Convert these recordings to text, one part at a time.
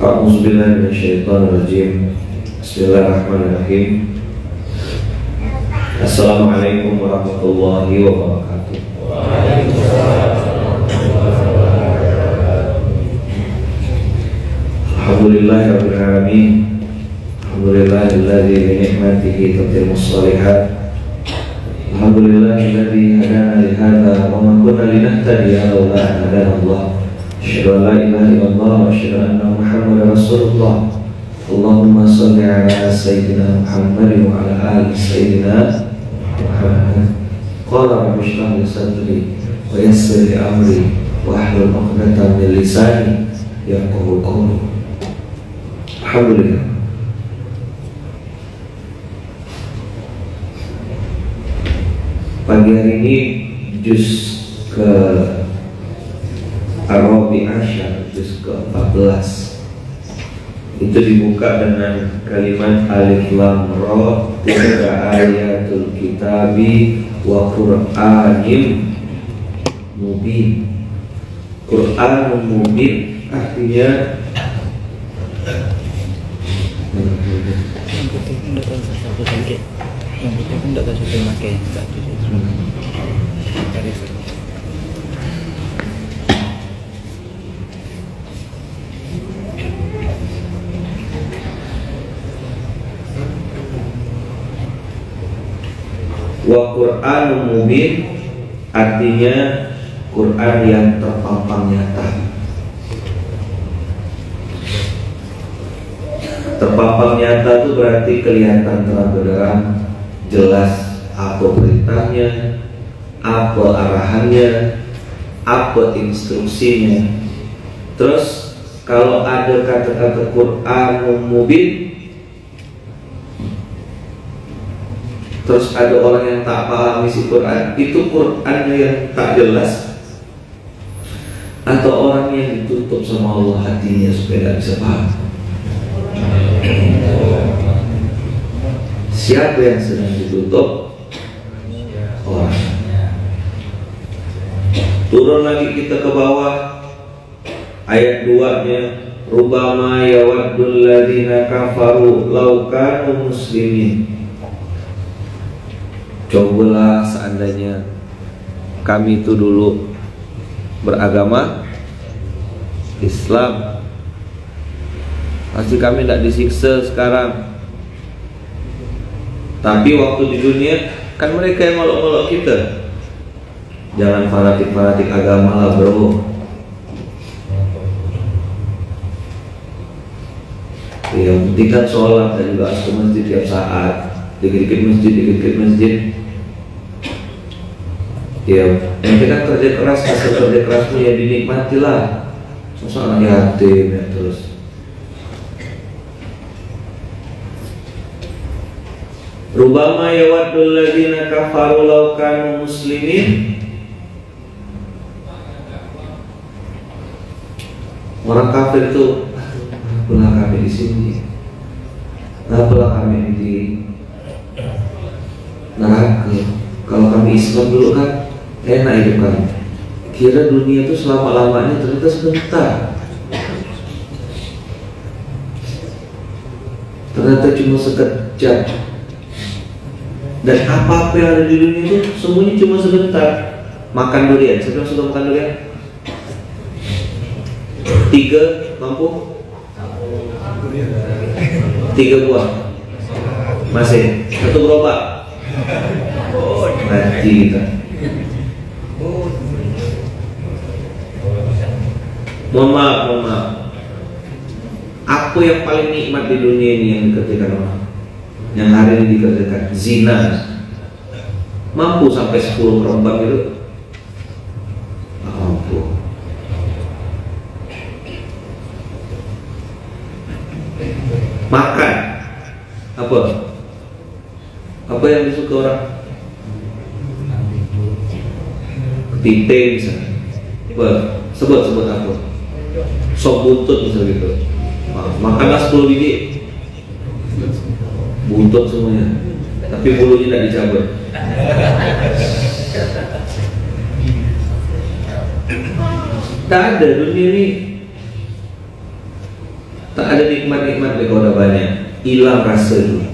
A'udzubillahi minasyaitonirrajim. Bismillahirrahmanirrahim. Assalamualaikum warahmatullahi wabarakatuh. Alhamdulillahirabbil alamin. Alhamdulillahilladzi bi ni'matihi tatimmus shalihat. Alhamdulillahilladzi hadana li hadza wa ma kunna linahtadiya laula an hadana Allah. Asyhadu an la ilaha illallah wa asyhadu anna Muhammadar Rasulullah. Allahumma shalli ala sayyidina Muhammad wa ala ali sayyidina Muhammad. Qala rabbi shrah li sadri wa yassir li amri wahlul 'uqdatam min lisani yafqahu qawli. Alhamdulillah. Pagi hari ini juz ke Arabi Asyar, juz ke-14 itu dibuka dengan kalimat alif lam ra, tilka ayatul kitabi wa qur'anin mubin. Qur'an mubin artinya wa Qur'anun mubin artinya Quran yang terpampang nyata. Terpampang nyata itu berarti kelihatan terang benderang, jelas apa perintahnya, apa arahannya, apa instruksinya. Terus kalau ada kata-kata Qur'anun mubin, terus ada orang yang tak paham isi Quran, itu Qurannya yang tak jelas, atau orang yang ditutup sama Allah hatinya supaya tidak bisa paham. Siapa yang sedang ditutup? Orang. Turun lagi kita ke bawah ayat 2-nya, rubama yawaddul ladzina kafaru law kanu muslimin. Cobalah seandainya kami itu dulu beragama Islam, pasti kami tidak disiksa sekarang. Tapi waktu di dunia kan mereka yang melok-melok kita. Jangan fanatik-fanatik agama lah bro. Yang penting kan sholat dan juga ke masjid tiap saat. Dikit-dikit masjid. Ya, nanti kan kerja keras, hasil kerja kerasmu ya dinikmatilah. Sosok anak yatim ya terus. Rubama yawaddul ladzina kafaru law kanu muslimin. Orang kafir itu, apalah kami di sini, apalah kami di neraka. Kalau kami Islam dulu kan enak hidup kami. Kira dunia itu selama-lamanya, ternyata sebentar. Ternyata cuma sekejap. Dan apa-apa yang ada di dunia itu semuanya cuma sebentar. Makan durian, siapa yang suka makan durian? 3 mampu? 3 buah masih, 1 gerobak mati kita. Mohon maaf. Apa yang paling nikmat di dunia ini yang dikerjakan orang? Yang hari ini dikerjakan zina. Mampu sampai 10 perempuan gitu? Mampu. Makan apa yang disuka orang? Kepiting misalnya. Sebut apa? Sop buntut misalnya gitu. Makanlah 10 biji buntut semuanya, tapi bulunya tidak dicabut. Tak ada dunia ini Tak ada nikmat-nikmat kalau udah banyak, hilang rasa dulu.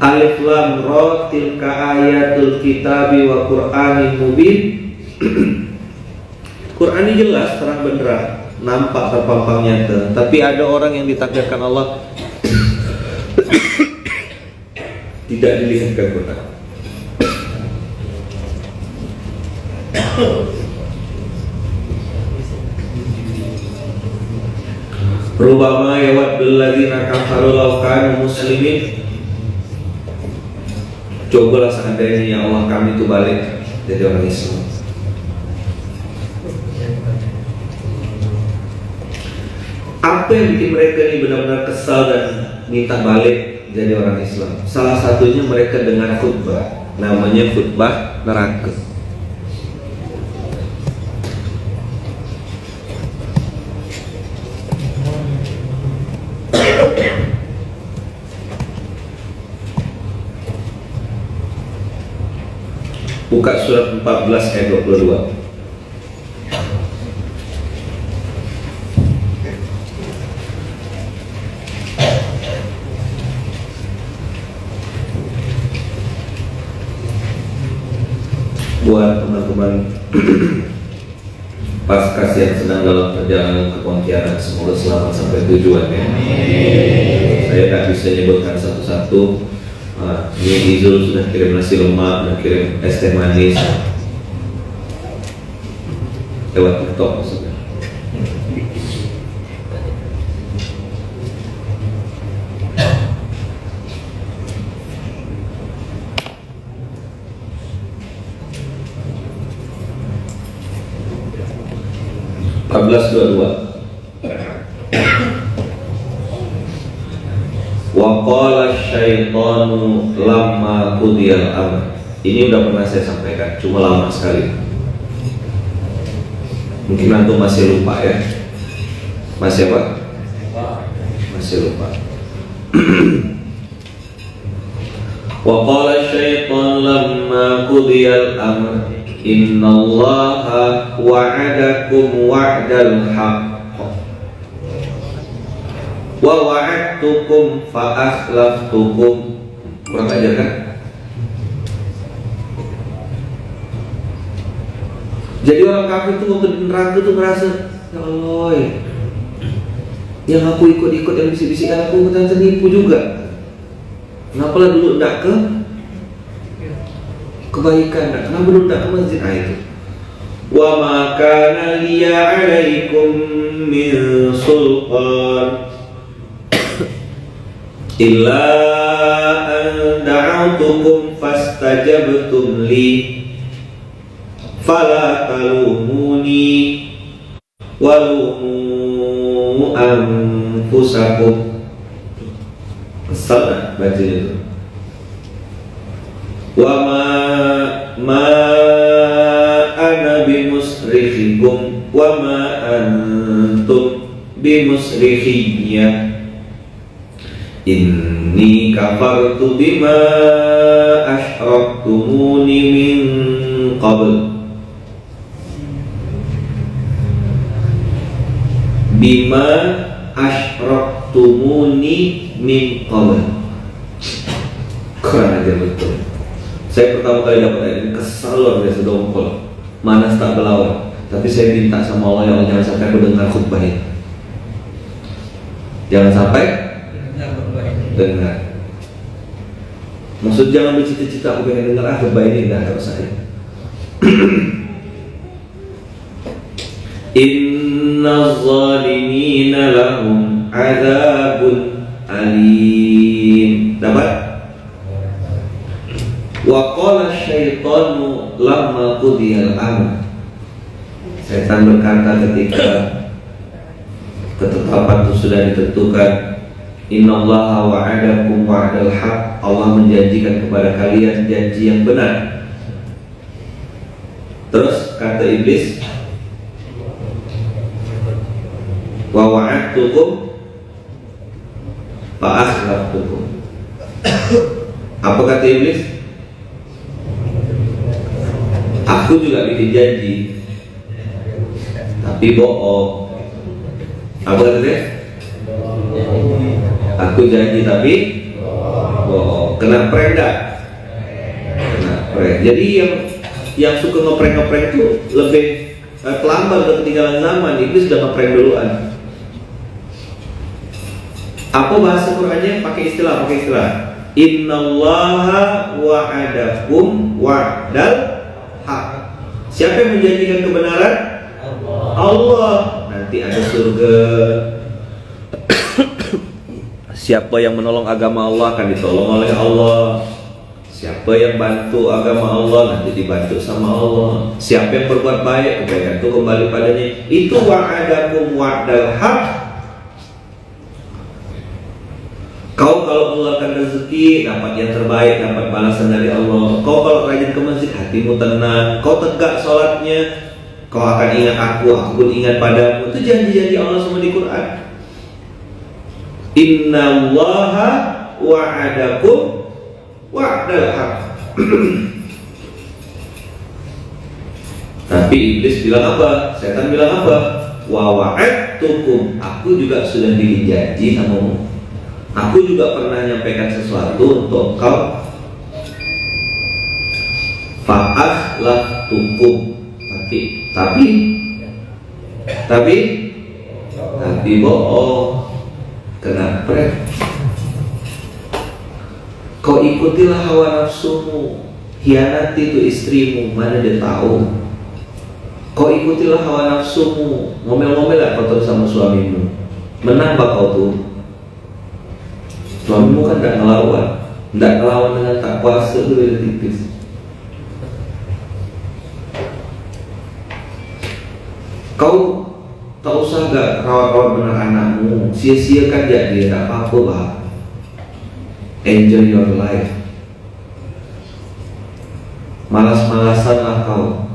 Alif lam ra tilka ayatul kitabi wa qur'anin mubin. Quran ini jelas, terang benderang, nampak terpampang nyata. Tapi ada orang yang ditakdirkan Allah tidak dilihatkan Quran. Rubama yawaddul ladzina kafaru law kanu muslimin. Cobalah seandainya ya Allah kami itu balik jadi orang Islam. Apa yang bikin mereka ini benar-benar kesal dan minta balik jadi orang Islam? Salah satunya mereka dengar khutbah, namanya khutbah neraka. Buka surat 14 ayat 22. Buat teman-teman Paskas yang sedang dalam perjalanan ke Pontianak, semoga selamat sampai tujuannya. Saya tak bisa menyebutkan satu-satu. Ini Izul sudah kirim nasi lemak, sudah kirim es teh manis lewat TikTok maksudnya. Wa qala syaitanu lamma qudiyal amr. Ini udah pernah saya sampaikan, cuma lama sekali. Mungkin antum masih lupa ya. Masih apa? Masih lupa. Wa qala syaitanu lamma qudiyal amr innallaha wa'adakum wa'dal haqq wa wa'adtukum fa akhlaftukum. Kurang ajar kan? Jadi orang kafir itu waktu di neraka tuh ngerasa, ya Allah, yang aku ikut-ikut yang bisik-bisikan aku ternyata nipu juga. Kenapa lah dulu enggak ke kebaikan, kenapa dulu enggak ke masjid? Itu wa ma kana liya 'alaikum min sultan illa an da'autukum fastajabtum li fala talumuni walumu anfusakum. Kesal gak bacanya itu? Wa ma ana bimusrikhikum wa ma antum bimusrikhiyya inni kafartu bima asyraktumuni min qabl. Bima asyraktumuni min qabl. Kurang ajar betul. Saya pertama kali dapat ayat ini kesal luar biasa, dongkol, manas tak berlawan. Tapi saya minta sama Allah, ya Allah, jangan sampai aku dengar khutbah ini. Jangan sampai dengar. Maksud jangan bercita-cita aku pengen dengar khutbah ini, enggak harus saya. Inna zalimina lahum azabun alim. Dapat? Wa qala syaitanu lamma qudiyal amr. Setan berkata ketika ketetapan itu sudah ditentukan, innallaha wa'adakum wa'dal haq. Allah menjanjikan kepada kalian janji yang benar. Terus kata iblis, wa wa'adtukum fa akhlaftukum. Apa kata iblis? Aku juga bikin janji, tapi tapi bohong. Apa katanya? Aku janji tapi bohong. Kena prank enggak? Kena prank. Jadi yang suka ngeprank itu lebih terlambat, udah ketinggalan zaman. Iblis sudah ngeprank duluan. Apa bahasa Qur'annya? Pakai istilah. Innallaha wa'adakum wa'dal haq. Siapa yang menjanjikan kebenaran? Allah. Nanti ada surga. Siapa yang menolong agama Allah akan ditolong oleh Allah. Siapa yang bantu agama Allah nanti dibantu sama Allah. Siapa yang berbuat baik, kebaikan itu kembali padanya. Itu wa'adakum wa'dal haq. Kau kalau mengeluarkan rezeki dapat yang terbaik, dapat balasan dari Allah. Kau kalau rajin ke masjid, hatimu tenang. Kau tegak sholatnya, kau akan ingat aku pun ingat padamu. Itu janji-janji Allah semua di Quran. Innallaha wa'adakum wa'dal haq. Tapi iblis bilang apa? Setan bilang apa? Wa wa'adtukum. Aku juga sudah bikin janji samamu. Aku juga pernah menyampaikan sesuatu untuk kau. Fa'akhlaftukum. Tapi bohong. Kenapa? Kau ikutilah hawa nafsumu, hianati itu istrimu, mana dia tahu. Kau ikutilah hawa nafsumu, ngomel-ngomel lah kau terus sama suamimu. Menang apa kau tuh? Suamimu kan tidak ngelawan dengan tak puasa itu beda tipis. Kau tak usah gak rawat-rawat benar anakmu, sia-siakan dia tak apa-apa bah. Enjoy your life. Malas-malasanlah kau.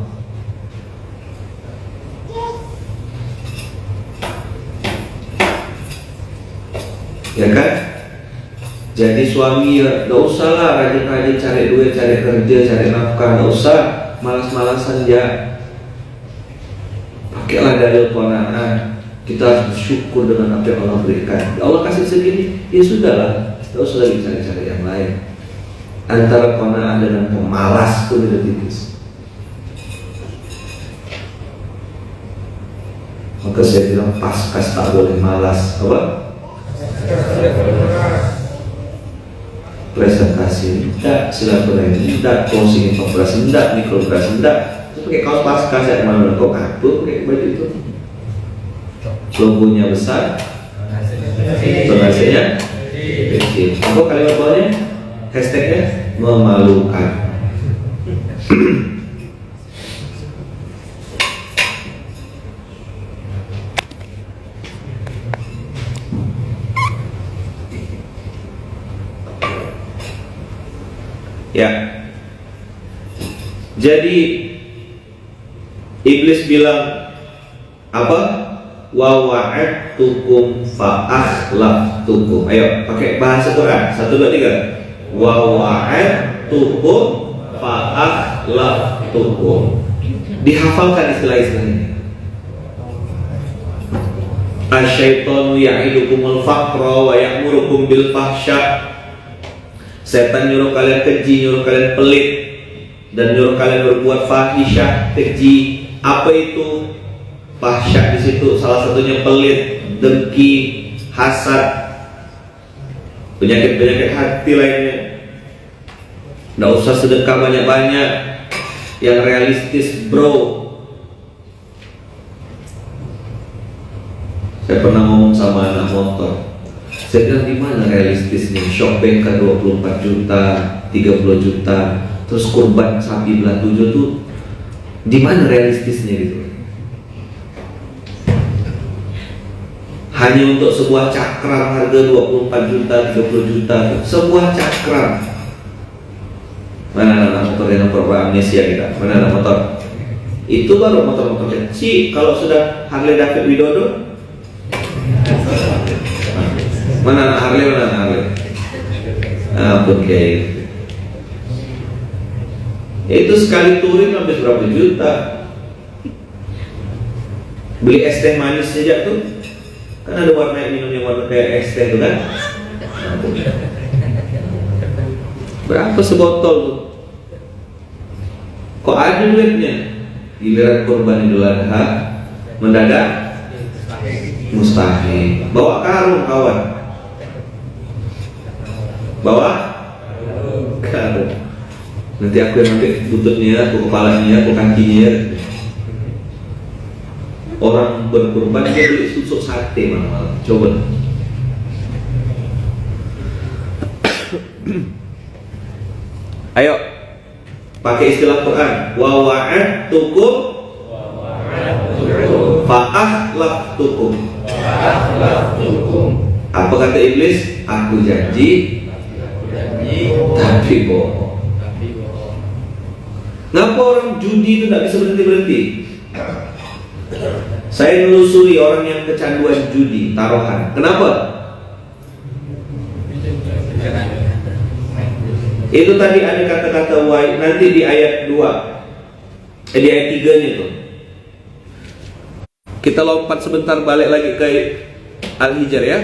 Ya kan? Jadi suami ya, gak usah lah rajin-rajin cari duit, cari kerja, cari nafkah. Gak usah malas-malasan ya. Pakailah dalil qanaah. Kita harus bersyukur dengan apa yang Allah berikan. Allah kasih segini, ya sudahlah. Gak usah lagi cari-cari yang lain. Antara qanaah dengan pemalas itu beda tipis. Maka saya bilang paskas tak boleh malas. Apa? Presentasi tidak, silaturahmi tidak, closing informasi tidak, mikrobrasi tidak. Terus pakai kaos paskas ya mana kok kabur pakai baju itu. Logonya besar, tonasinya kecil. Apa kalimat bawahnya? Hashtagnya memalukan. Ya. Jadi iblis bilang apa? Wa wa'adtukum fa akhlaftukum. Ayo pakai bahasa Quran. 1 2 3. Wa wa'adtukum fa akhlaftukum. Dihafalkan istilah-istilah ini. Asyaitonu ya'idukumul faqra wa ya'murukum bil fahsya. Setan nyuruh kalian keji, nyuruh kalian pelit, dan nyuruh kalian berbuat fahisyah, keji. Apa itu? Fahsyah di situ salah satunya pelit, dengki, hasad, penyakit-penyakit hati lainnya. Nggak usah sedekah banyak-banyak, yang realistis bro. Saya pernah ngomong sama anak motor. Saya bilang gimana realistisnya? Shopback ke 24 juta, 30 juta, terus kurban sapi belah 7 tuh di mana realistisnya gitu? Hanya untuk sebuah cakram harga 24 juta, 30 juta, sebuah cakram. Mana anak motor yang perlu amnesia kita? Mana anak motor? Itu baru motor-motor kecil. Kalau sudah Harley David Widodo, mana anak Harley, mana anak Harley? Ampun kayak gitu. Itu sekali touring habis berapa juta. Beli es teh manis saja tuh, kan ada warna minum yang warna kayak es teh tuh kan. Berapa sebotol tuh? Kok ada duitnya? Giliran kurban Idul Adha mendadak mustahil. Bawa karung kawan. Bawa karung. Nanti aku yang ambil bututnya, aku kepalanya, aku kakinya. Orang berkurban dia beli susuk sate malah. Coba. Ayo pakai istilah Quran. Wa wa'adtukum fa akhlaftukum. Apa kata iblis? Aku janji tapi bohong. Ngapa orang judi itu tidak bisa berhenti-berhenti? Saya menelusuri orang yang kecanduan judi, taruhan. Kenapa? Itu tadi ada kata-kata wa'id nanti di ayat 2. Di ayat 3-nya itu. Kita lompat sebentar balik lagi ke Al-Hijr ya.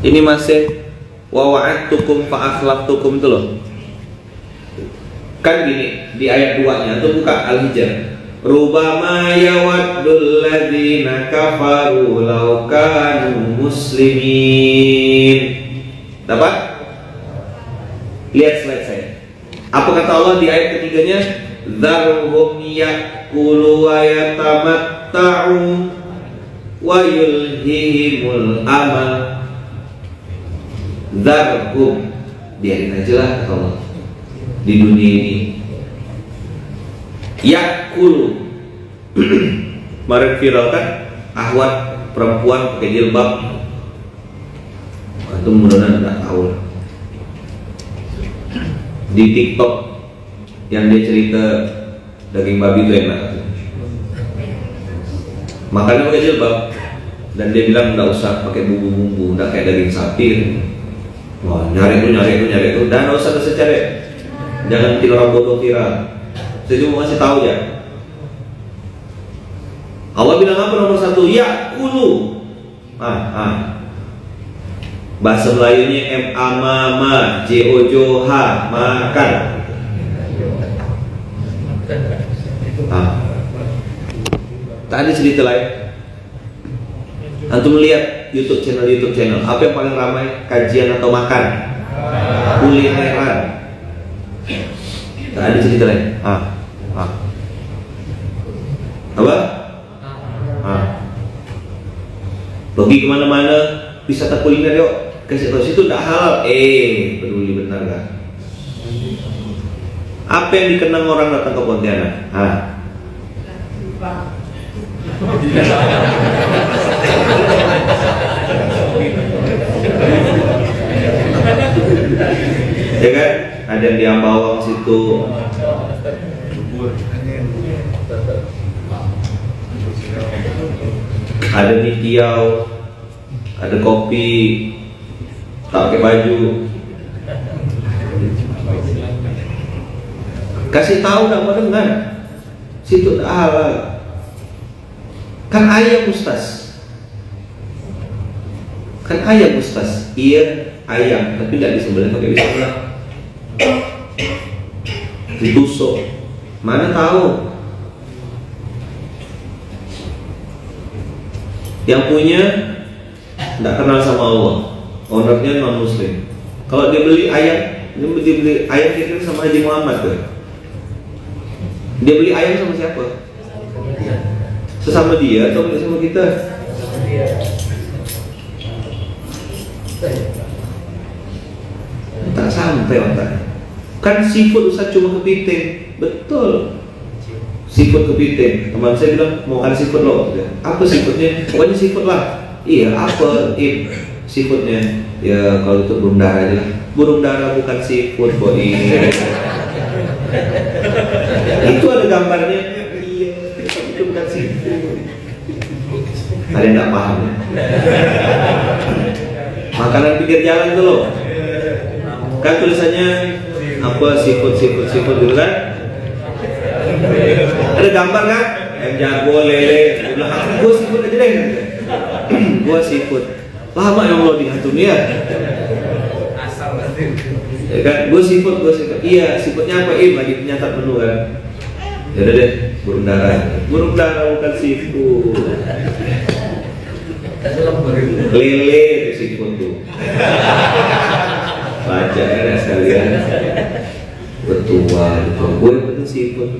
Ini masih wa wa'adtukum fa akhlaftukum itu loh. Kan gini di ayat 2-nya itu buka Al-Hijr. Rubama yawaddul ladzina kafaru law kanu muslimin. Dapat? Lihat slide saya. Apa kata Allah di ayat ketiganya? Dzarhum ya'kulu wa yatamatta'u wa yulhihimul amal. Dzarhum, biarin aja lah kata Allah di dunia ini. Ya'kulu kemarin viral kan ahwat perempuan pakai jilbab. Itu mudah-mudahan tidak tahu di TikTok yang dia cerita daging babi itu enak, makannya pakai jilbab, dan dia bilang tidak usah pakai bumbu-bumbu, tidak kayak daging sapi. Wah, nyari itu, dan tidak usah cari, jangan bikin orang bodoh viral. Saya cuma masih tahu ya. Allah bilang apa nomor 1? Ya'kulu. Bahasa Melayunya mama, joha, makan. Tadi cerita lain. Antum lihat YouTube channel, apa yang paling ramai? Kajian atau makan? Kulineran. Tadi cerita lain. Apa? Pergi kemana-mana, wisata kuliner yuk. Kasih tahu situ tidak halal. Peduli benar kan? Apa yang dikenang orang datang ke Pontianak? Ya kan? Ada yang di Ambawang situ. Ada nitiau, ada kopi, tak pakai baju. Kasih tahu tak mau dengar. Situ tak halal. Kan ayam ustaz. Iya ayam, tapi tidak disembelih pakai bismillah. Ditusuk. Mana tahu? Yang punya tidak kenal sama Allah, ownernya non muslim. Kalau dia beli ayam, kira-kira sama Haji Muhammad tuh. Dia beli ayam sama siapa? Sesama dia atau sama kita? Tak sampai otaknya. Kan seafood Ustaz cuma kepiting. Betul. Seafood kepiting. Teman saya bilang mau ada seafood loh. Apa seafoodnya? Pokoknya seafood lah. Iya, apa seafoodnya? Ya kalau itu burung dara aja lah. Burung dara bukan seafood kok ini. Itu ada gambarnya. Iya, itu bukan seafood. Ada yang nggak paham ya? Makanan pinggir jalan itu loh. Kan tulisannya apa seafood gitu kan? Ada gambar kan? Ayam jago, lele. Dia bilang, gue seafood aja deh. Gue seafood. Lama ya Allah di dunia. Ya kan? Gue seafood. Iya, seafoodnya apa? Lagi penyatat menu kan. Ya udah deh, burung dara. Burung dara bukan seafood. Lele itu seafood tuh. Baca ya sekalian. Betua gitu. Gue penting seafood.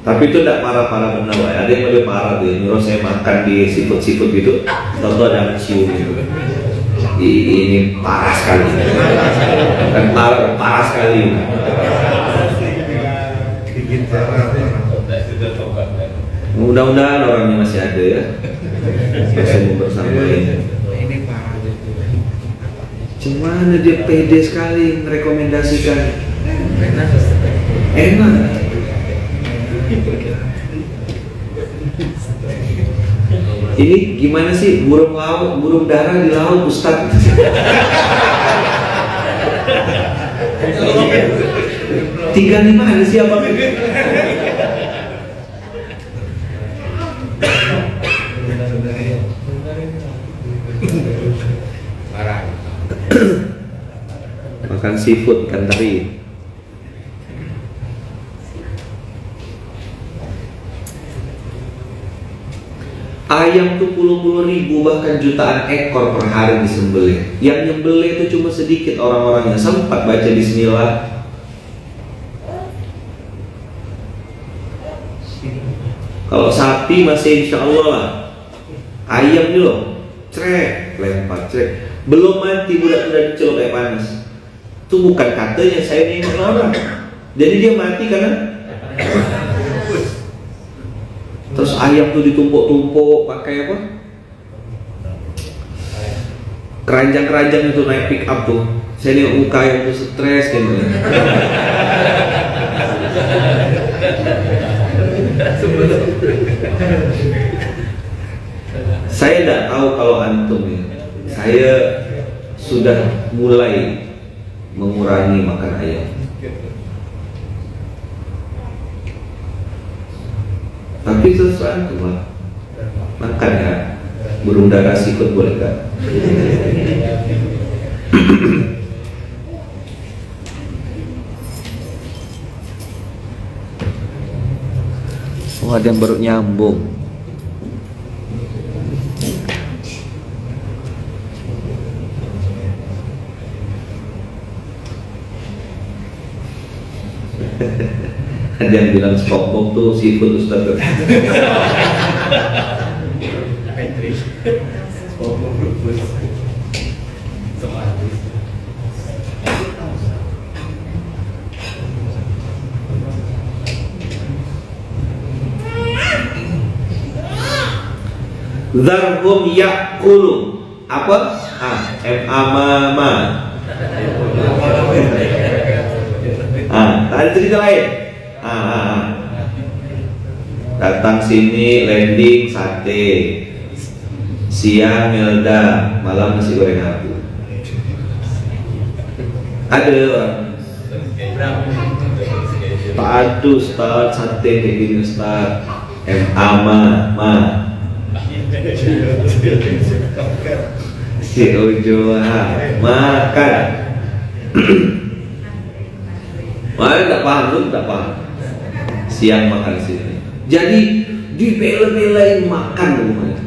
Tapi itu tidak parah-parah benar, Pak. Ada yang lebih parah tuh. Nyuruh saya makan di seafood gitu. Tentu ada cium gitu. Ini parah sekali. Kan parah sekali. Mudah-mudahan orangnya masih ada ya. Masih mau bersama ini. Cuman dia pede sekali merekomendasikan. Enak. Ini gimana sih burung dara di laut, Ustaz? Tiga lima ada siapa? Makan seafood kan teri. Ayam tuh puluh ribu bahkan jutaan ekor per hari disembelih. Yang nyembelih itu cuma sedikit orang-orangnya. Sempat baca bismillah. Kalau sapi masih insya Allah lah. Ayam nih loh, crek, lempar crek. Belum mati budak-budak dicelok kayak panas. Itu bukan katanya saya nengok orang. Jadi dia mati karena terus ayam tuh ditumpuk-tumpuk pakai apa? Keranjang-keranjang itu naik pick up tuh. Saya nengok muka ayam tuh stres gitu. Saya tidak tahu kalau antum ya. Saya sudah mulai mengurangi makan ayam. Tapi sesuatu lah. Makan ya. Burung dara sikut boleh kan? Oh, ada yang baru nyambung. Ada yang bilang SpongeBob tuh seafood Ustaz. Zarhum yakulu apa? M-A-M-A. Tadi cerita lain. Datang sini landing sate, siang Melda, malam nasi goreng aku. Ada orang. Aduh Ustaz, sate kayak gini Ustaz. M-A-M-A. Si Ojo makan. Mana tak paham tuh, tak paham. Siang makan sini. Jadi dibela-belain makan rumahnya.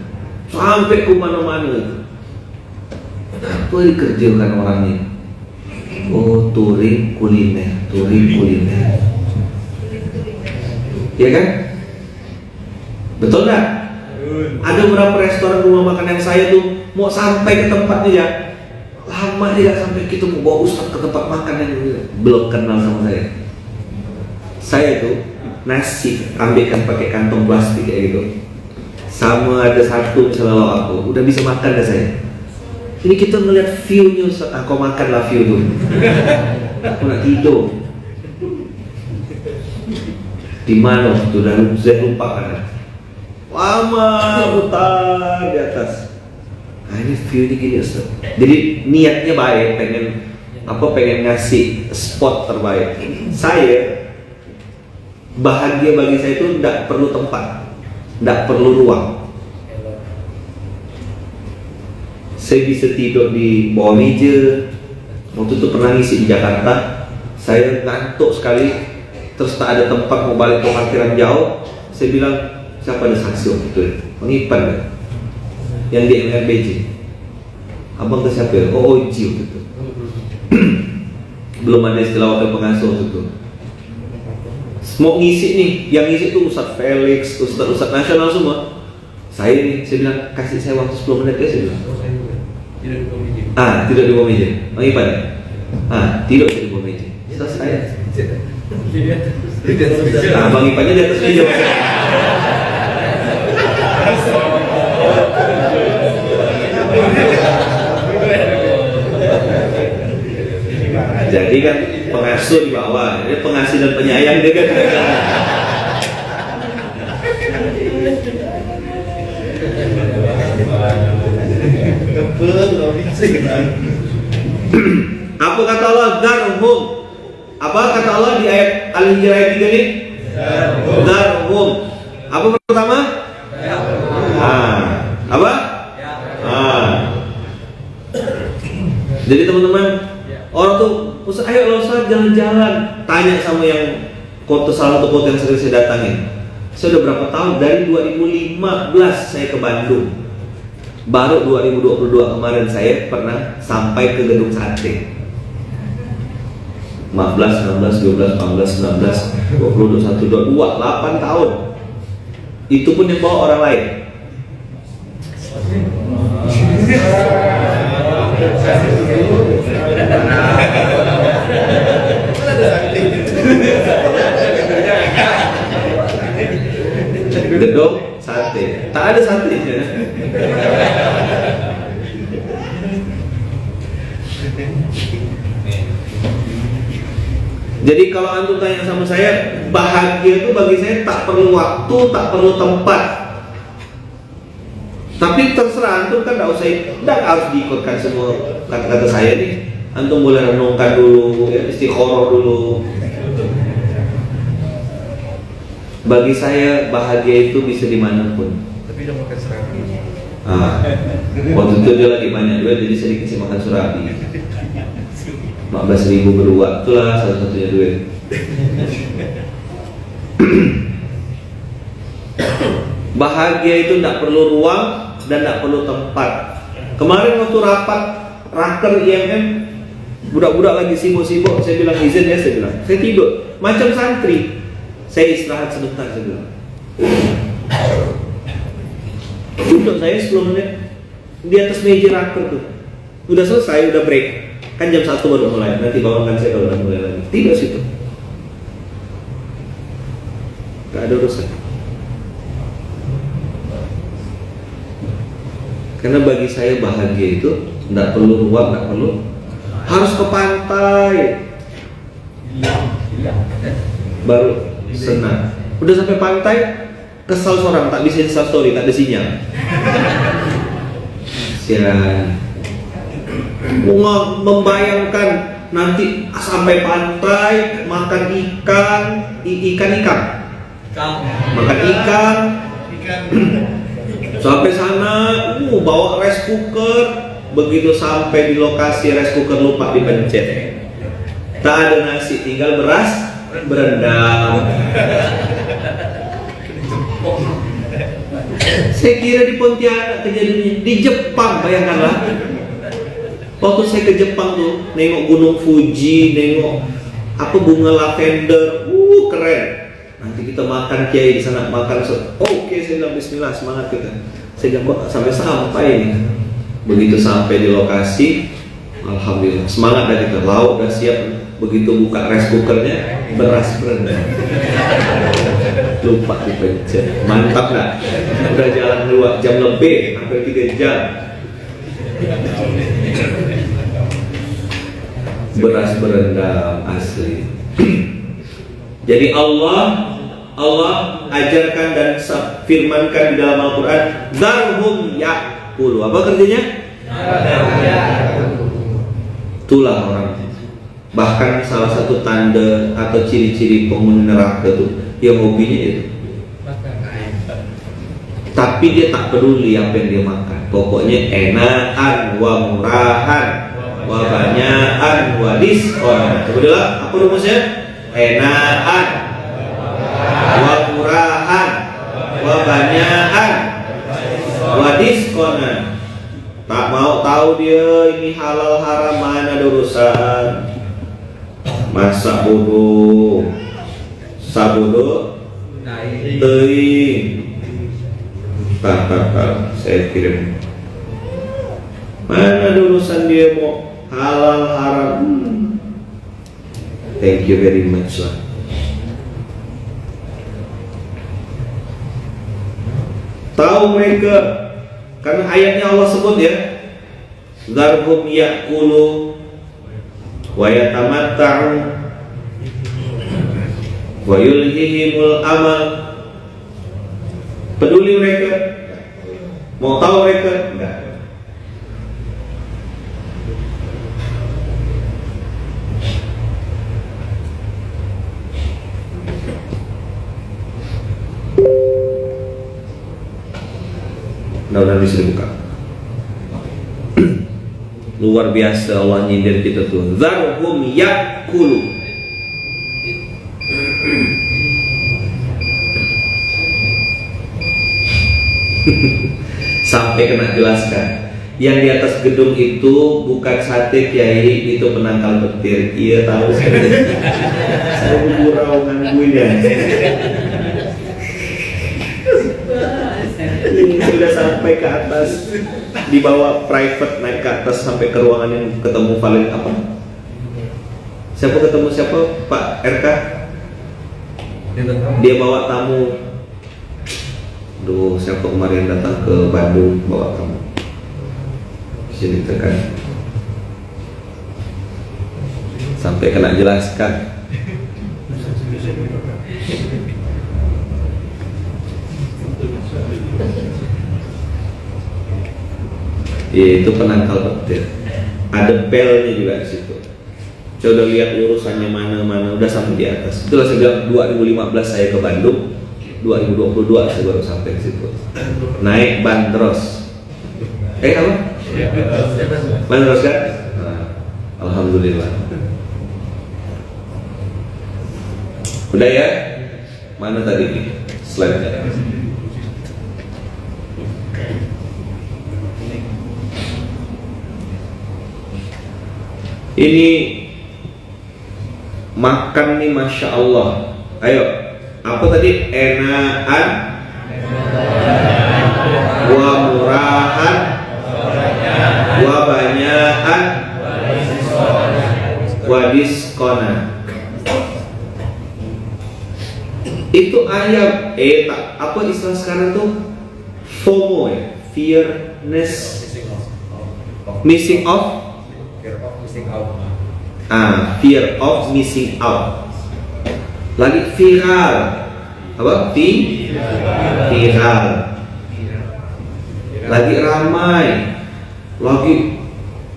Sampai ke mana-mana. Apa dikerjakan orangnya? Oh, touring kuliner. Ya kan? Betul nggak? Ada beberapa restoran rumah makan yang saya tuh mau sampai ke tempatnya ya, lama tidak sampai kita mau bawa Ustaz ke tempat makan yang belum kenal sama saya. Saya tuh nasi ambilkan pakai kantong plastik kayak gitu. Sama ada satu misalnya lauk aku, udah bisa makan dah saya. Ini kita ngeliat view-nya Ustaz, aku makanlah view tuh. Aku nak tidur. Di mana tuh saya lupa kan. Lama putar di atas. Nah ini view gini Ustaz. Jadi niatnya baik, pengen ngasih spot terbaik. Saya Bahagia bagi saya itu tidak perlu tempat, tidak perlu ruang. Saya bisa tidur di bawah meja. Waktu itu pernah ngisi di Jakarta, saya ngantuk sekali, terus tak ada tempat mau balik ke parkiran jauh. Saya bilang, siapa ada saksi waktu itu? Bang Ipan kan? Yang di MRBJ. Abang ke siapa? Oh, Oji waktu itu. Belum ada istilah wakil pengasuh waktu itu. Mau ngisi nih, yang ngisi tuh Ustadz Felix, Ustadz nasional semua. Saya nih, saya bilang, kasih saya waktu 10 menit ya, saya bilang. Tidak di bawah meja. Bang Ipan. Tidak di bawah meja. Selesai. Bang Ipannya di atas meja. Jadi kan pengasuh di bawah, ini pengasih dan penyayang dia kan. Apa kata Allah? Darhum. Apa kata Allah di ayat Al-Hijr ayat 3 ini? Darhum. Apa pertama? Apa? Jadi teman-teman, orang tuh Ustaz, ayo lo Ustaz jalan-jalan. Tanya sama yang salah satu kota yang sering saya datangin. Saya udah berapa tahun? Dari 2015 saya ke Bandung. Baru 2022 kemarin saya pernah sampai ke Gedung Sate. 15, 16, 12, 14, 19, 20, 21, 22, 8 tahun. Itu pun yang bawa orang lain. Gedung sate, tak ada satenya. Jadi kalau antum tanya sama saya, bahagia itu bagi saya tak perlu waktu, tak perlu tempat. Tapi terserah antum kan, tidak harus diikutkan semua kata-kata saya nih. Antum boleh renungkan dulu, istikharah dulu. Bagi saya bahagia itu bisa dimanapun. Tapi udah makan surabi. Waktu itu dia lagi banyak duit, jadi saya dikasih makan surabi. 14.000 berdua, itulah satu-satunya duit. Bahagia itu tidak perlu ruang dan tidak perlu tempat. Kemarin waktu raker IMM, budak-budak lagi sibuk-sibuk, saya bilang izin ya, saya bilang saya tidur macam santri, saya istirahat sebentar, saya bilang. Duduk saya 10 menit di atas meja raker tuh, udah selesai, udah break. Kan jam 1 baru mulai, nanti bangunkan saya kalau udah mulai lagi. Tidur situ, gak ada urusan. Karena bagi saya bahagia itu tidak perlu ruang, tidak perlu harus ke pantai baru senang. Udah sampai pantai kesal seorang, tak bisa instastory, tak ada sinyal. Sian. Membayangkan nanti sampai pantai makan ikan, makan ikan. Sampai sana, bawa rice cooker. Begitu sampai di lokasi rice cooker lupa dipencet. Tak ada nasi, tinggal beras berendam. Saya kira di Pontianak kejadiannya, di Jepang bayangkanlah. Waktu saya ke Jepang tuh, nengok Gunung Fuji, nengok bunga lavender, keren. Nanti kita makan kiai di sana, makan. Oke, saya bilang Bismillah, semangat kita. Saya bilang kok sampai ini. Begitu sampai di lokasi, alhamdulillah semangat dah kita. Lauk udah siap. Begitu buka rice cookernya, beras berendam. Lupa dipencet. Mantap nggak? Udah jalan 2 jam lebih, hampir 3 jam. Beras berendam asli. Jadi Allah ajarkan dan firmankan di dalam Al-Quran, Darhum ya'kulu. Apa kerjanya? Itulah orang. Bahkan salah satu tanda atau ciri-ciri penghuni neraka itu Ya hobinya itu. Tapi dia tak peduli apa yang dia makan. Pokoknya enakan, wa murahan, wa banyakan, wa diskon. Betul lah? Apa rumusnya? Enakan, wa murahan, wa banyakan, wa diskon. Tak mau tahu dia ini halal haram, mana ada urusan. Masa bodoh, sabodoh, teuing. Saya kirim. Mana ada urusan dia mau halal haram. Thank you very much lah. Tahu mereka, karena ayatnya Allah sebut ya, Zarhum ya'kulu wa yatamatta'u wa yulhihimul amal. Peduli mereka? Mau tahu mereka? Enggak. Mudah-mudahan bisa dibuka. Luar biasa Allah nyindir kita tuh. Zarhum yakulu. Sampai kena jelaskan. Yang di atas gedung itu bukan sate kiai, itu penangkal petir. Iya tahu saya. Saya bergurau nganggunya. Ini sudah sampai ke atas, dibawa private naik ke atas sampai ke ruangan yang ketemu Valid apa? Siapa ketemu siapa? Pak RK? Dia bawa tamu. Duh, siapa kemarin datang ke Bandung bawa tamu? Sini tekan. Sampai kena jelaskan. Ya, itu penangkal petir. Ada belnya juga di situ. Coba lihat urusannya mana-mana, udah sampai di atas. Itulah sejak 2015 saya ke Bandung, 2022 saya baru sampai ke situ. Naik bandros. Apa? Bandros kan? Nah, alhamdulillah. Udah ya? Mana tadi nih slide-nya? Ini makan nih, masya Allah. Ayo, apa tadi? Enakan, wa murahan, wa banyakan, wa diskona. Itu ayat. Apa istilah sekarang tuh? FOMO ya, fearness, missing off. Fear of missing out. Lagi viral. Apa? Viral. Lagi ramai. Lagi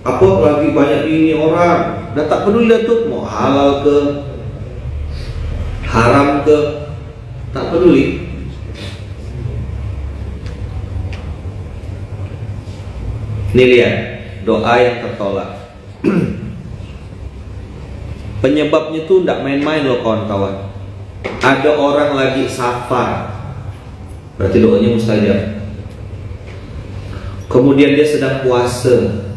apa? Lagi banyak ini orang. Dah tak peduli dah tuh mau halal ke haram ke, tak peduli. Ini lihat doa yang tertolak. Penyebabnya tuh tidak main-main loh kawan-kawan. Ada orang lagi safar, berarti doanya mustajab. Kemudian dia sedang puasa,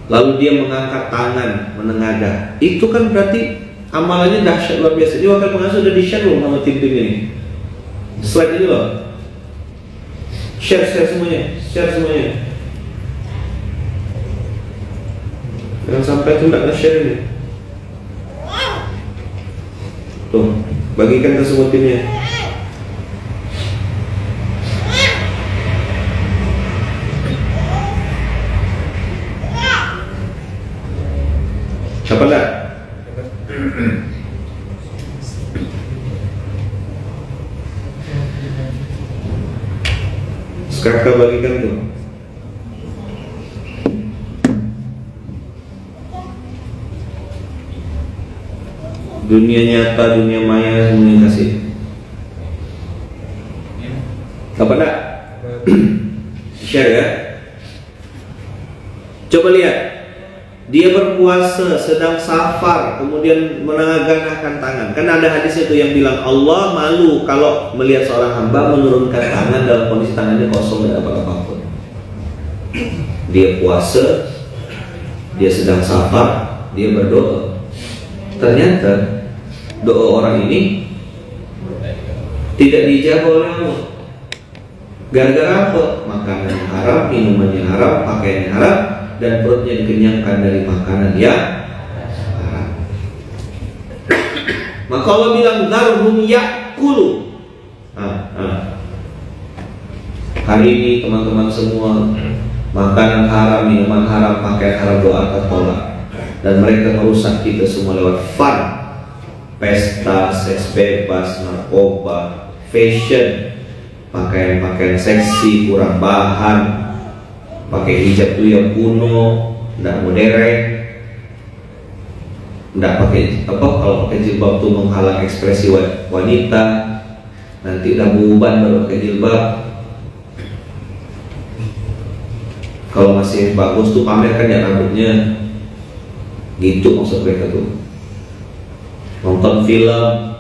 lalu dia mengangkat tangan menengadah. Itu kan berarti amalannya dahsyat luar biasa. Ini wakil pengasuh udah di-share loh sama tim-tim ini. Slide ini loh. Share semuanya. Jangan sampai itu tidak nge-share ini. Tuh, bagikan ke semua timnya. Siapa enggak? Sekarang bagikan tuh. dunia nyata, dunia maya, semuanya kasih. Apa enggak? Share ya. Coba lihat, dia berpuasa sedang safar, kemudian menengadahkan tangan. Kan ada hadis itu yang bilang Allah malu kalau melihat seorang hamba menurunkan tangan dalam kondisi tangannya kosong, tidak dapat apapun. Dia puasa, dia sedang safar, dia berdoa. Ternyata doa orang ini tidak dijawab oleh Allah. Gara-gara apa? Makanan haram, minumannya haram, pakaiannya haram, dan perutnya dikenyangkan dari makanan yang haram. Maka Allah bilang darhum yakulu. Hari ini teman-teman semua, makanan haram, minuman haram, pakaian haram, doa tertolak, dan mereka merusak kita semua lewat fun, pesta, seks bebas, narkoba, fashion, pakaian-pakaian seksi, kurang bahan, pakai hijab tuh yang kuno, tidak modern, tidak pakai apa, kalau pakai jilbab tuh menghalang ekspresi wanita, nanti udah beban baru pakai jilbab. Kalau masih bagus tuh pamerkan ya rambutnya, gitu maksud mereka tuh. Nonton film,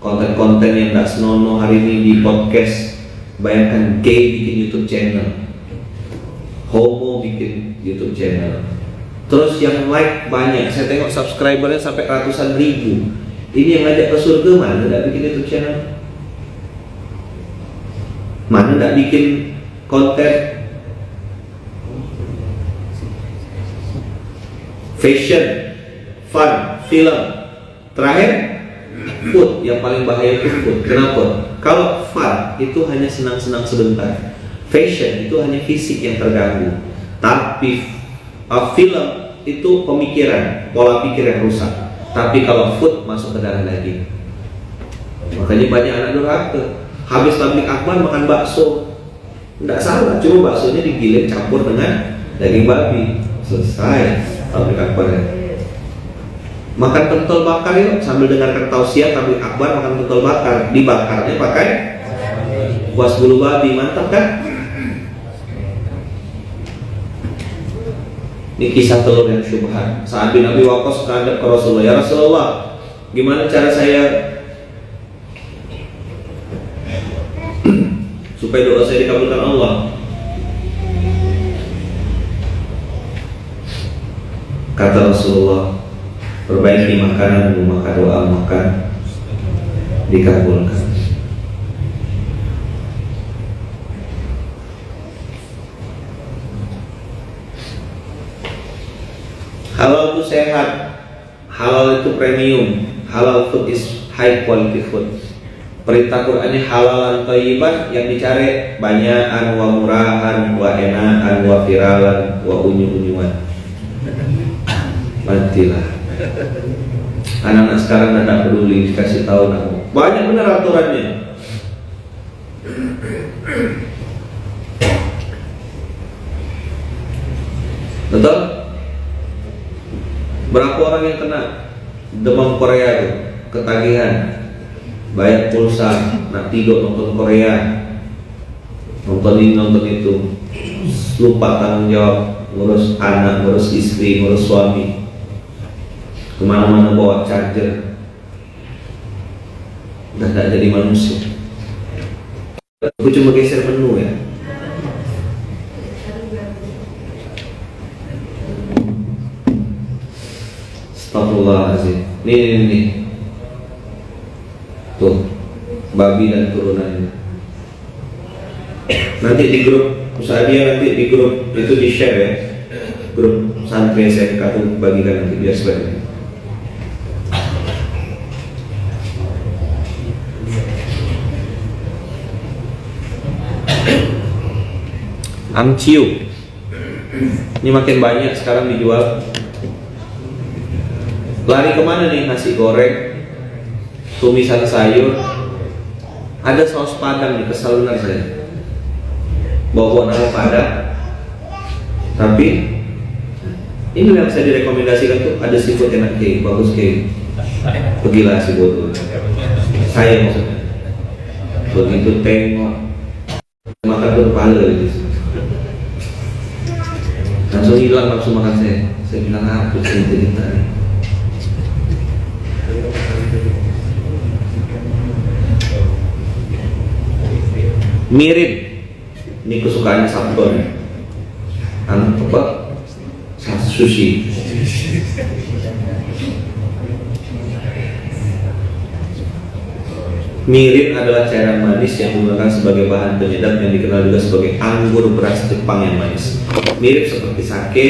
konten-konten yang tidak senonoh hari ini di podcast. Bayangkan gay bikin YouTube channel, homo bikin YouTube channel, terus yang like banyak. Saya tengok subscribernya sampai ratusan ribu. Ini yang ngajak ke surga mana tidak bikin YouTube channel? Mana tidak bikin konten fashion, fun, film. Terakhir food, yang paling bahaya itu food. Kenapa? Kalau fun itu hanya senang-senang sebentar, fashion itu hanya fisik yang terganggu, tapi film itu pemikiran, pola pikir yang rusak. Tapi kalau food masuk ke dalam daging. Makanya banyak anak durhaka, habis tablik akbar makan bakso. Tidak salah, cuma baksonya digiling campur dengan daging babi, selesai tablik akbarnya. Makan pentol bakar yuk, sambil dengarkan tausiah tablik akbar, makan pentol bakar, dibakarnya pakai kuas bulu babi, mantap kan? Ini kisah telur yang syubhat. Sa'ad bin Abi Waqqas menghadap ke Rasulullah, ya Rasulullah, gimana cara saya supaya doa saya dikabulkan Allah? Kata Rasulullah, perbaiki makanan, maka doa makan dikabulkan. Halal itu sehat, halal itu premium, halal food is high quality food. Perintah Quran ini halalan thayyiban, yang dicari banyakan, wa murahan, wa enakan, wa viralan, wa unyu-unyuan. Matilah. Anak-anak sekarang tidak peduli, dikasih tahu nak. Banyak benar aturannya. Betul? Berapa orang yang kena demam Korea itu, ketagihan, bayar pulsa, nak tidur nonton Korea, nonton ini nonton itu, lupa tanggung jawab, ngurus anak, ngurus istri, ngurus suami, kemana-mana bawa charger, udah tidak jadi manusia. Aku cuma geser menu ya. Astagfirullahaladzim. Nih. Tuh, babi dan turunannya. Nanti di grup Musadia, nanti di grup itu di share ya. Grup santri SMK tuh bagikan nanti biar sebagai. Amciu. Ini makin banyak sekarang dijual. Lari kemana nih? Nasi goreng, tumisan sayur, ada saus padang nih, kesal benar saya. Bawa nama padang, tapi ini yang saya direkomendasikan tuh ada seafood enak kayak bagus kayak Pergilah si bodoh. Saya maksudnya. Begitu tengok makan berpahala gitu. Langsung hilang nafsu makan saya. Saya bilang apa cerita-cerita. Mirip. Ini kesukaannya Sabton. Anak apa? Sushi. Mirin adalah cairan manis yang digunakan sebagai bahan penyedap yang dikenal juga sebagai anggur beras Jepang yang manis. Mirip seperti sake,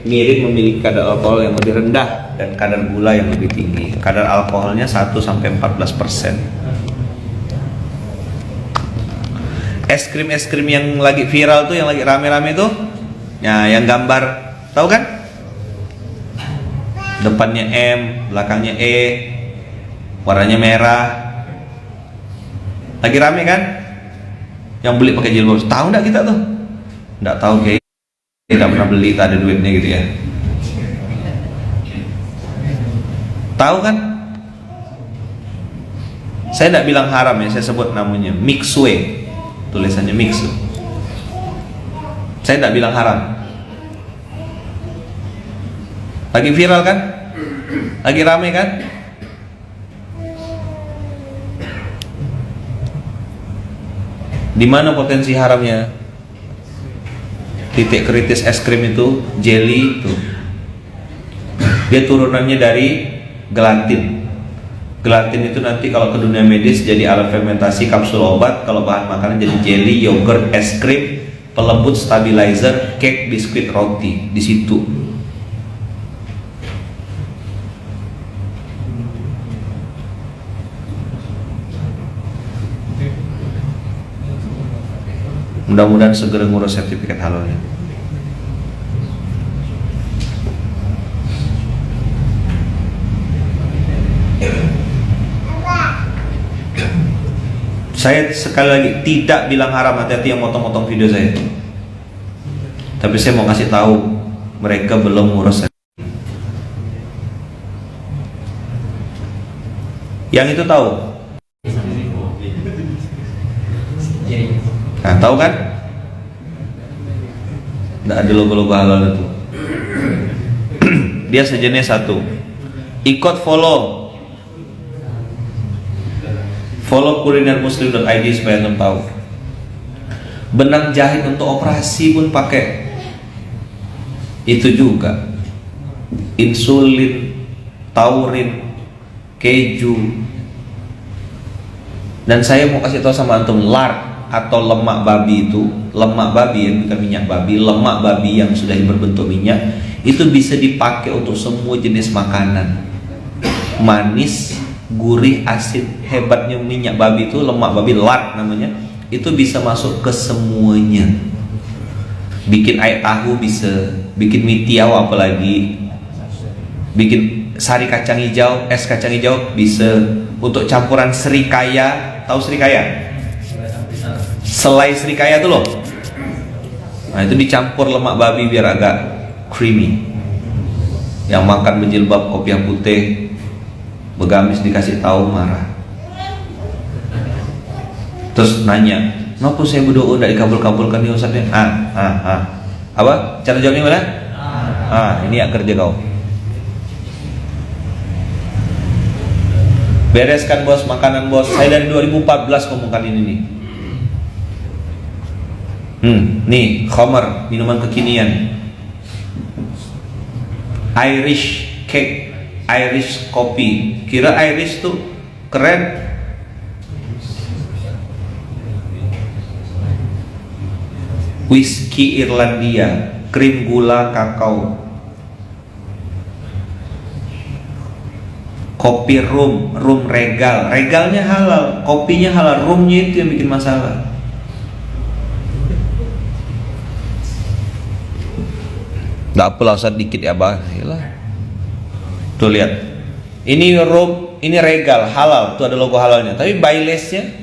mirin memiliki kadar alkohol yang lebih rendah dan kadar gula yang lebih tinggi. Kadar alkoholnya 1-14%. Es krim yang lagi viral tuh, yang lagi rame-rame tuh, ya yang gambar, tahu kan? Depannya M, belakangnya E, warnanya merah. Lagi rame kan? Yang beli pakai jilbab. Tahu nggak kita tuh? Nggak tahu, kayak tidak pernah beli, tak ada duitnya gitu ya. Tahu kan? Saya tidak bilang haram ya, saya sebut namanya Mixue. Tulisannya Mixue. Saya tidak bilang haram. Lagi viral kan? Lagi rame kan? Di mana potensi haramnya? Titik kritis es krim itu jelly itu. Dia turunannya dari gelatin. Gelatin itu nanti kalau ke dunia medis jadi alat fermentasi kapsul obat, kalau bahan makanan jadi jelly, yogurt, es krim, pelembut, stabilizer, cake, biskuit, roti. Di situ. Mudah-mudahan segera ngurus sertifikat halalnya. Saya sekali lagi tidak bilang haram, hati-hati yang motong-motong video saya. Tapi saya mau kasih tahu, mereka belum ngurus. Yang itu tahu? Nah, tahu kan? Nggak ada logo-logo halal itu. Dia sejenis satu. Ikut follow kulinermuslim.id supaya antum tahu. Benang jahit untuk operasi pun pakai. Itu juga. Insulin, taurin, keju. Dan saya mau kasih tahu sama antum, lard atau lemak babi itu, lemak babi ya, bukan minyak babi, lemak babi yang sudah berbentuk minyak itu bisa dipakai untuk semua jenis makanan, manis, gurih, asin. Hebatnya minyak babi itu, lemak babi, lard namanya, itu bisa masuk ke semuanya. Bikin air tahu bisa, bikin mie tiaw, apalagi bikin sari kacang hijau, es kacang hijau bisa. Untuk campuran serikaya, tahu serikaya? Selai serikaya tuh loh. Nah, itu dicampur lemak babi biar agak creamy. Yang makan berjilbab kopiah putih, begamis dikasih tahu marah. Terus nanya, kenapa saya berdoa tidak dikabul-kabulkan ya Ustaz? Apa? Cara jawabnya mana? Ini ya kerja kau. Bereskan bos, makanan bos. Saya dari 2014 ngomongkan ini nih. Nih, khamar, minuman kekinian. Irish cake, Irish kopi. Kira Irish tuh keren. Whisky Irlandia, krim gula kakao. Kopi rum regal. Regalnya halal, kopinya halal, rumnya itu yang bikin masalah. Nggak apalah usah dikit ya bah. Tuh lihat, ini rum, ini regal halal, tuh ada logo halalnya. Tapi Bailesnya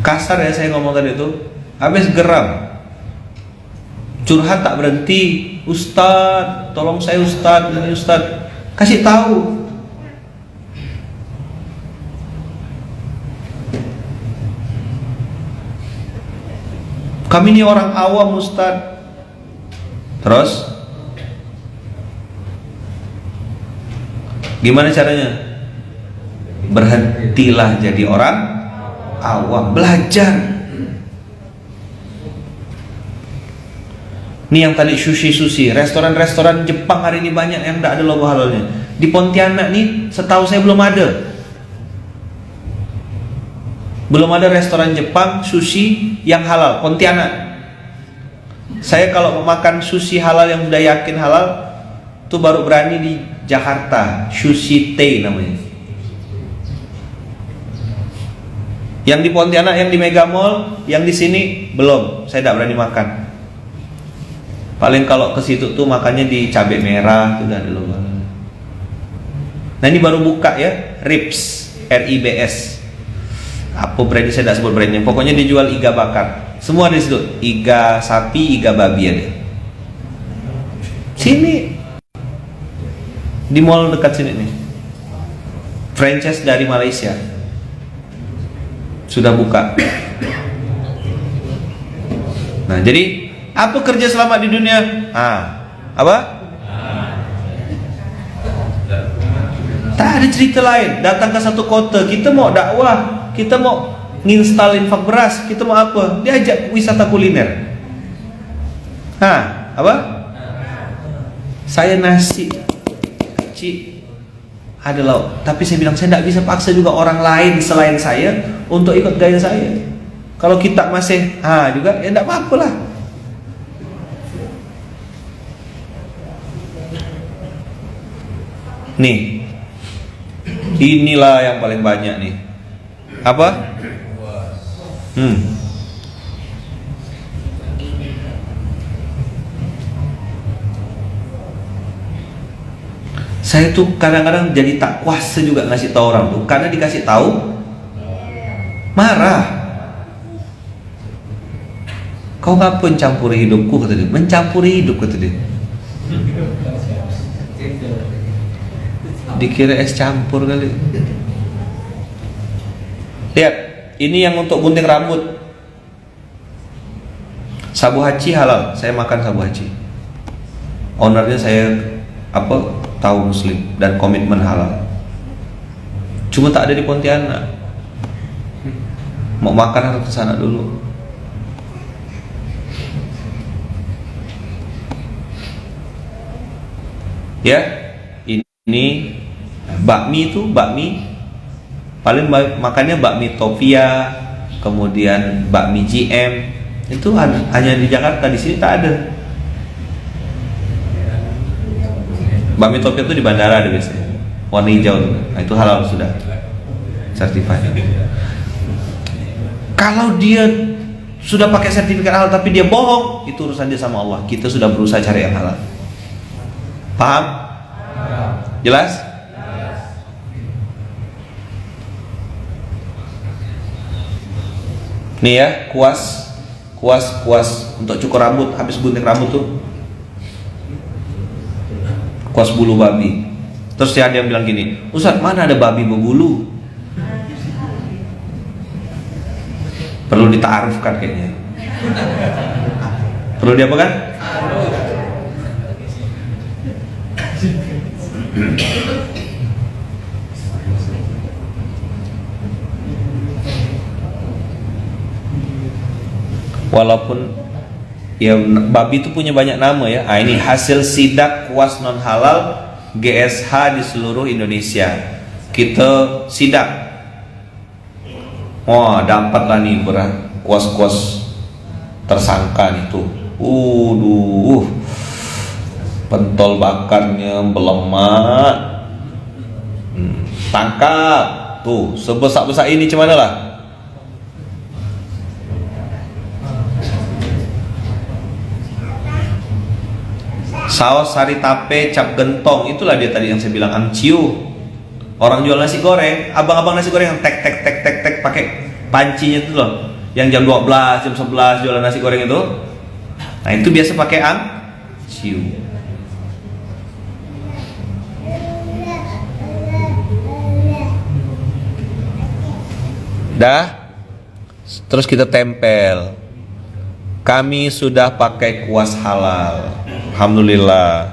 kasar ya saya ngomong tadi tuh. habis geram, curhat tak berhenti. Ustadz, tolong saya Ustadz, ini Ustadz, kasih tahu. Kami ini orang awam Ustadz. Terus gimana caranya? Berhentilah jadi orang awam, belajar. Nih yang tadi sushi, restoran-restoran Jepang hari ini banyak yang tidak ada logo halalnya. Di Pontianak nih, setahu saya belum ada. Belum ada restoran Jepang sushi yang halal. Pontianak. Saya kalau mau makan sushi halal yang udah yakin halal, tuh baru berani di Jakarta, Sushi Tei namanya. Yang di Pontianak, yang di Mega Mall, yang di sini belum. Saya tidak berani makan. Paling kalau ke situ tuh makannya di cabai merah, tuh udah ada logo. Nah ini baru buka ya, Ribs, RIBS. Apa brandnya saya tidak sebut brandnya. Pokoknya dijual iga bakar. Semua di situ, iga sapi, iga babi ada. Sini, di mall dekat sini nih. Franchise dari Malaysia sudah buka. Nah jadi apa kerja selamat di dunia? Apa? Tak ada cerita lain. Datang ke satu kota, kita mau dakwah, kita mau nginstal infak beras, kita mau apa? Diajak wisata kuliner. Apa? Saya nasi, Cik, ada lauk. Tapi saya bilang saya tidak bisa paksa juga orang lain selain saya untuk ikut gaya saya. Kalau kita masih juga ya tidak apa-apa lah. Nih, inilah yang paling banyak nih. Apa? Saya tuh kadang-kadang jadi tak kuasa juga ngasih tahu orang tuh, karena dikasih tahu marah. Kau ngapa mencampuri hidupku, kata dia. Mencampuri hidup, kata dia. Dikira es campur kali. Lihat, ini yang untuk gunting rambut. Sabu haci halal, saya makan sabu haci. Ownernya saya tahu muslim dan komitmen halal. Cuma tak ada di Pontianak. Mau makan harus ke sana dulu. Ya, ini bakmi itu paling makannya bakmi Topia, kemudian bakmi GM. Itu hanya di Jakarta, di sini tak ada. Bakmi Topia itu di bandara ada biasanya, warna hijau. Nah, itu halal sudah, certified. Kalau dia sudah pakai sertifikat halal tapi dia bohong, itu urusan dia sama Allah. Kita sudah berusaha cari yang halal. Paham? Jelas? Nih ya, kuas untuk cukur rambut, habis gunting rambut tuh kuas bulu babi. Terus ada yang bilang gini, Ustaz, mana ada babi berbulu? Perlu ditaarufkan kayaknya. Perlu diapakan? Walaupun ya babi itu punya banyak nama ya. Ini hasil sidak kuas non halal GSH di seluruh Indonesia. Kita sidak. Dapatlah nih kuas-kuas tersangka itu. Pentol bakarnya melemak. Tangkap. Tuh, sebesar-besar ini cuman lah. Saus sari tape, cap gentong, itulah dia tadi yang saya bilang amciu. Orang jual nasi goreng, abang-abang nasi goreng yang tek pakai pancinya itu loh. yang jam 12, jam 11 jualan nasi goreng itu. Nah itu biasa pakai ciu. Dah, terus kita tempel. Kami sudah pakai kuas halal, alhamdulillah.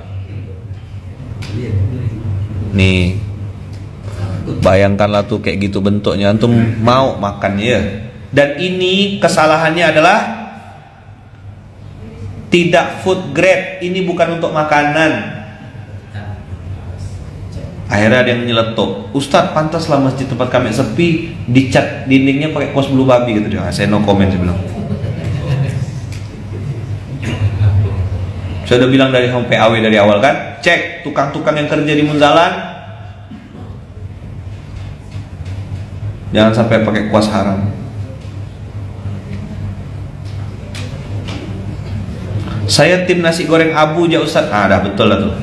Nih, bayangkanlah tuh kayak gitu bentuknya, antum mau makan ya. Dan ini kesalahannya adalah tidak food grade, ini bukan untuk makanan. Akhirnya ada yang nyeletuk, Ustadz pantaslah masjid tempat kami sepi dicat dindingnya pakai kuas bulu babi gitu dia. Saya no comment, saya bilang. Saya udah bilang dari home PAW dari awal kan, cek tukang-tukang yang kerja di Munzalan, jangan sampai pakai kuas haram. Saya tim nasi goreng Abu ya Ustadz. Ah dah betul dah tuh.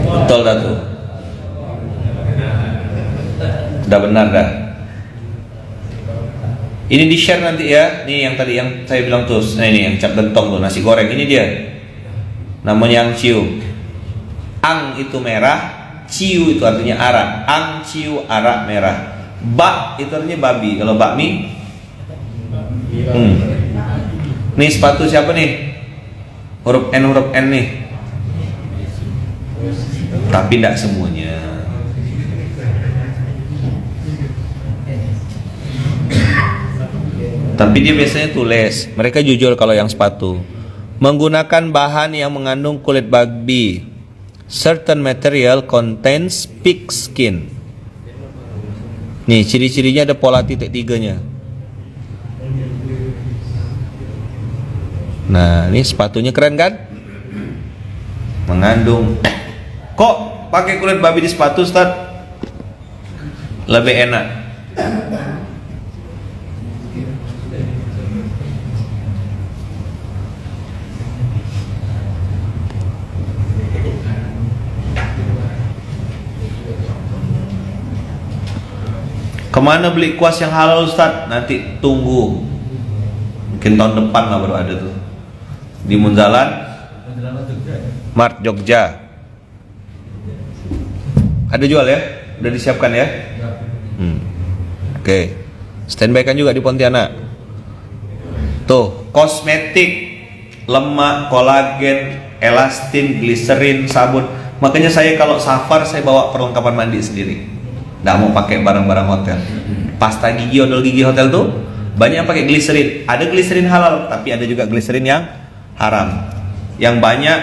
Betul dah tuh. Udah benar dah. Ini di share nanti ya. Nih yang tadi yang saya bilang tuh. Nah ini yang cap gentong tuh nasi goreng. Ini dia. Namanya ang ciu. Ang itu merah, ciu itu artinya arak. Ang ciu arak merah. Bak itu artinya babi. Kalau bakmi nih sepatu siapa nih? Huruf N nih. Tapi tidak semuanya. Tapi dia biasanya tulis. Mereka jujur kalau yang sepatu. Menggunakan bahan yang mengandung kulit babi. Certain material contains pig skin. Nih ciri-cirinya ada pola titik tiganya. Nah ini sepatunya keren kan? Mengandung. Kok pakai kulit babi di sepatu Ustaz? Lebih enak. Kemana beli kuas yang halal Ustaz? Nanti tunggu. Mungkin tahun depan lah baru ada tuh. Di Munzalan Mart Jogja. Ada jual ya? Udah disiapkan ya? Oke. Standby kan juga di Pontianak. Tuh, kosmetik, lemak, kolagen, elastin, gliserin, sabun. Makanya saya kalau safar saya bawa perlengkapan mandi sendiri. Nggak mau pakai barang-barang hotel. Pasta gigi, odol gigi hotel tuh banyak yang pakai gliserin. Ada gliserin halal, tapi ada juga gliserin yang haram. Yang banyak.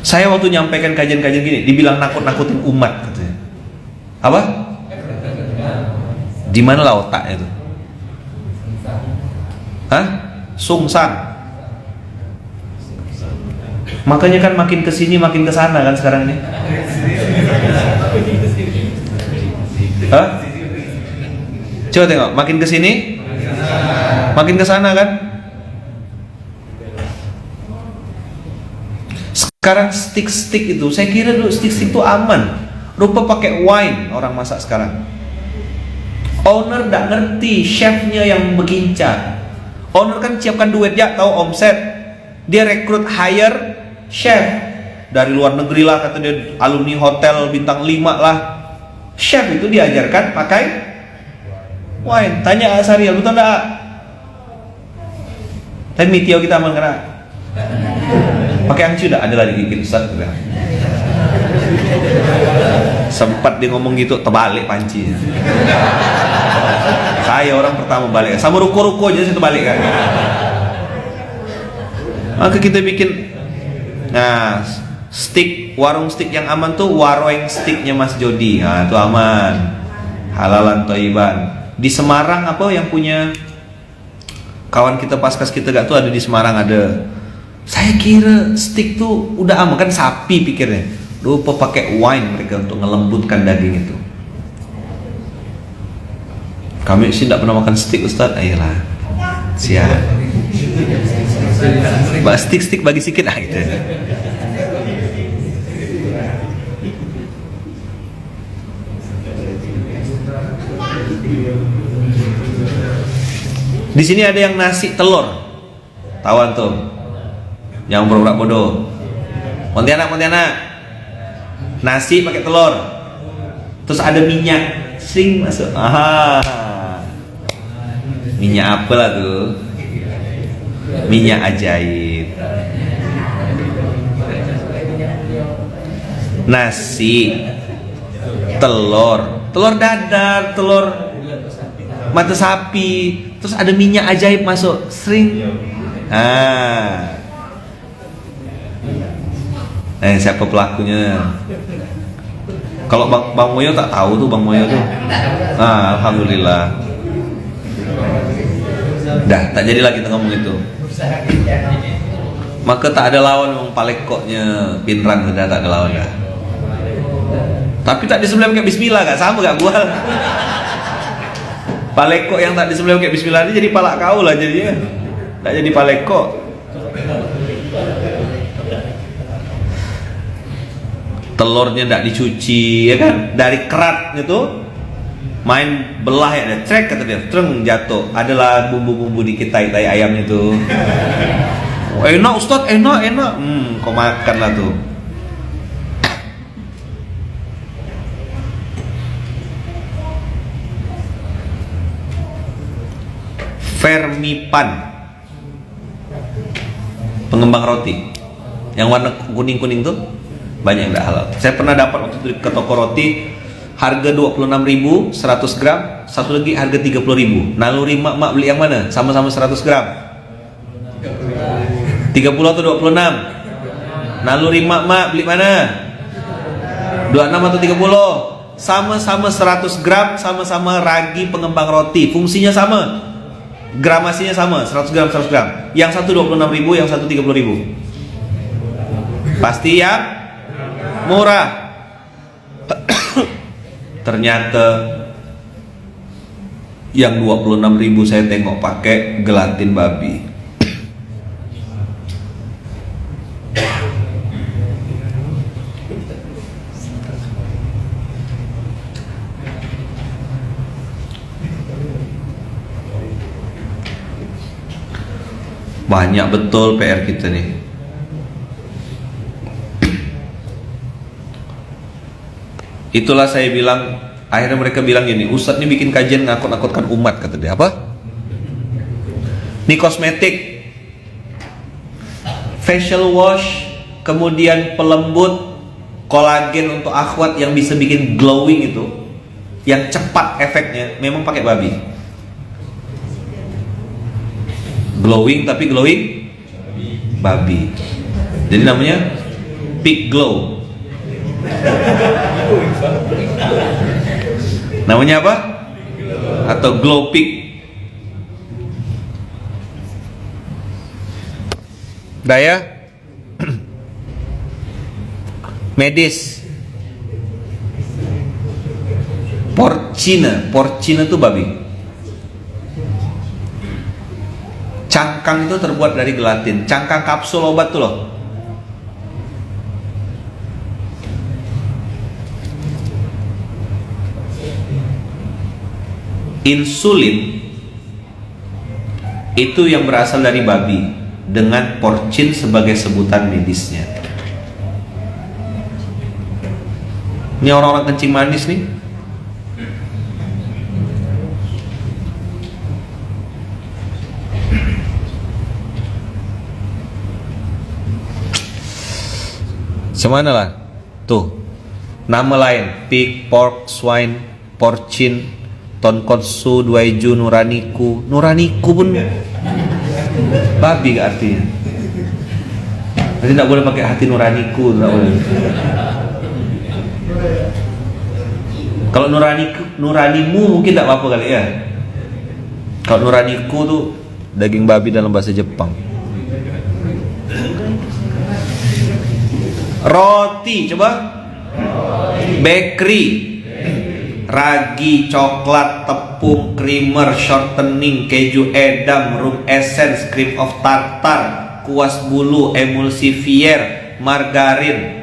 Saya waktu nyampaikan kajian-kajian gini, dibilang nakut-nakutin umat katanya. Apa? Di mana lah otaknya itu? Hah? Sungsang. Makanya kan makin kesini makin kesana kan sekarang ini. Hah? Coba tengok, makin kesini, makin kesana kan. Sekarang stick-stick itu, saya kira dulu stick-stick itu aman. Rupa pakai wine orang masak sekarang. Owner tidak ngerti, chefnya yang begincar. Owner kan siapkan duit ya, tahu omset. Dia rekrut hire chef dari luar negeri lah, kata dia alumni hotel bintang 5 lah. Chef itu diajarkan pakai wine. Tanya Asariel, betul enggak? Tapi mitio kita aman kena. Pakai angcu dah, ada lah digigit Ustaz. Sempat dia ngomong gitu, terbalik pancinya. Saya orang pertama balik, sama ruko-ruko aja saya terbalik kan. Maka kita bikin, nah stick, warung stick yang aman tuh warung sticknya Mas Jody. Nah itu aman, halalan thayyiban. Di Semarang apa yang punya kawan kita paskas kita gak tuh ada di Semarang ada. Saya kira stick tuh udah aman kan, sapi pikirnya. Lupa pakai wine mereka untuk ngelembutkan daging itu. Kami sih tidak pernah makan stick Ustaz. Ayolah, siap. Stick bagi sikit gitu. Di sini ada yang nasi telur. Tawan tuh. Yang berobat bodoh. Pontianak. Nasi pakai telur. Terus ada minyak sing masuk. Minyak apa lah tuh? Minyak ajaib. Nasi, telur dadar, telur mata sapi, terus ada minyak ajaib masuk, sering. Siapa pelakunya? Kalau Bang Moyo tak tahu tuh, Bang Moyo tuh. Alhamdulillah. Dah, tak jadi lagi kita ngomong itu. Maka tak ada lawan Bang Palekoknya Pinrang, sudah tak ada lawan dah. Tapi tak disembelih pakai bismillah, gak sama gak gua. Palekok yang tak disembelih pakai bismillah ini jadi palak kau lah jadinya. Tak jadi palekok. Telurnya tak dicuci, ya kan? Dari keratnya tuh main belah ya, trek kata dia, treng jatuh. Adalah bumbu-bumbu dikit tai ayamnya tuh. Enak Ustadz, enak. Kau makan lah tuh. Fermipan, pengembang roti yang warna kuning-kuning tuh banyak yang tidak halal. Saya pernah dapat waktu itu ke toko roti, harga 26.000 100 gram, satu lagi harga 30.000. Naluri mak beli yang mana? Sama-sama 100 gram. 30 atau 26? Naluri mak beli mana? 26 atau 30? Sama-sama 100 gram, sama-sama ragi pengembang roti. Fungsinya sama. Gramasinya sama, 100 gram 100 gram. Yang satu 26.000, yang satu 30.000. Pasti yang murah. Ternyata yang 26.000 saya tengok pakai gelatin babi. Banyak betul PR kita nih. Itulah saya bilang, akhirnya mereka bilang gini, Ustadz ini bikin kajian ngakut-ngakutkan umat, kata dia. Apa? Ini kosmetik, facial wash, kemudian pelembut, kolagen untuk akhwat yang bisa bikin glowing itu, yang cepat efeknya, memang pakai babi. Glowing tapi glowing babi. Jadi namanya pig glow. Namanya apa? Atau glow pig. Daya medis. Porcina itu babi. Cangkang itu terbuat dari gelatin. Cangkang kapsul obat tuh loh. Insulin itu yang berasal dari babi, dengan porcin sebagai sebutan medisnya. Ini orang-orang kencing manis nih. Semana lah, tuh nama lain: pig, pork, swine, porcin, tonkotsu, duaiju, nuraniku. Nuraniku pun babi gak artinya? Jadi tidak boleh pakai hati nuraniku, tidak boleh. Kalau nuranimu mungkin tidak apa-apa kali ya. Kalau nuraniku tuh daging babi dalam bahasa Jepang. Roti, coba. Bakery, ragi, coklat, tepung, creamer, shortening, keju edam, rum essence, cream of tartar, kuas bulu, emulsifier, margarin.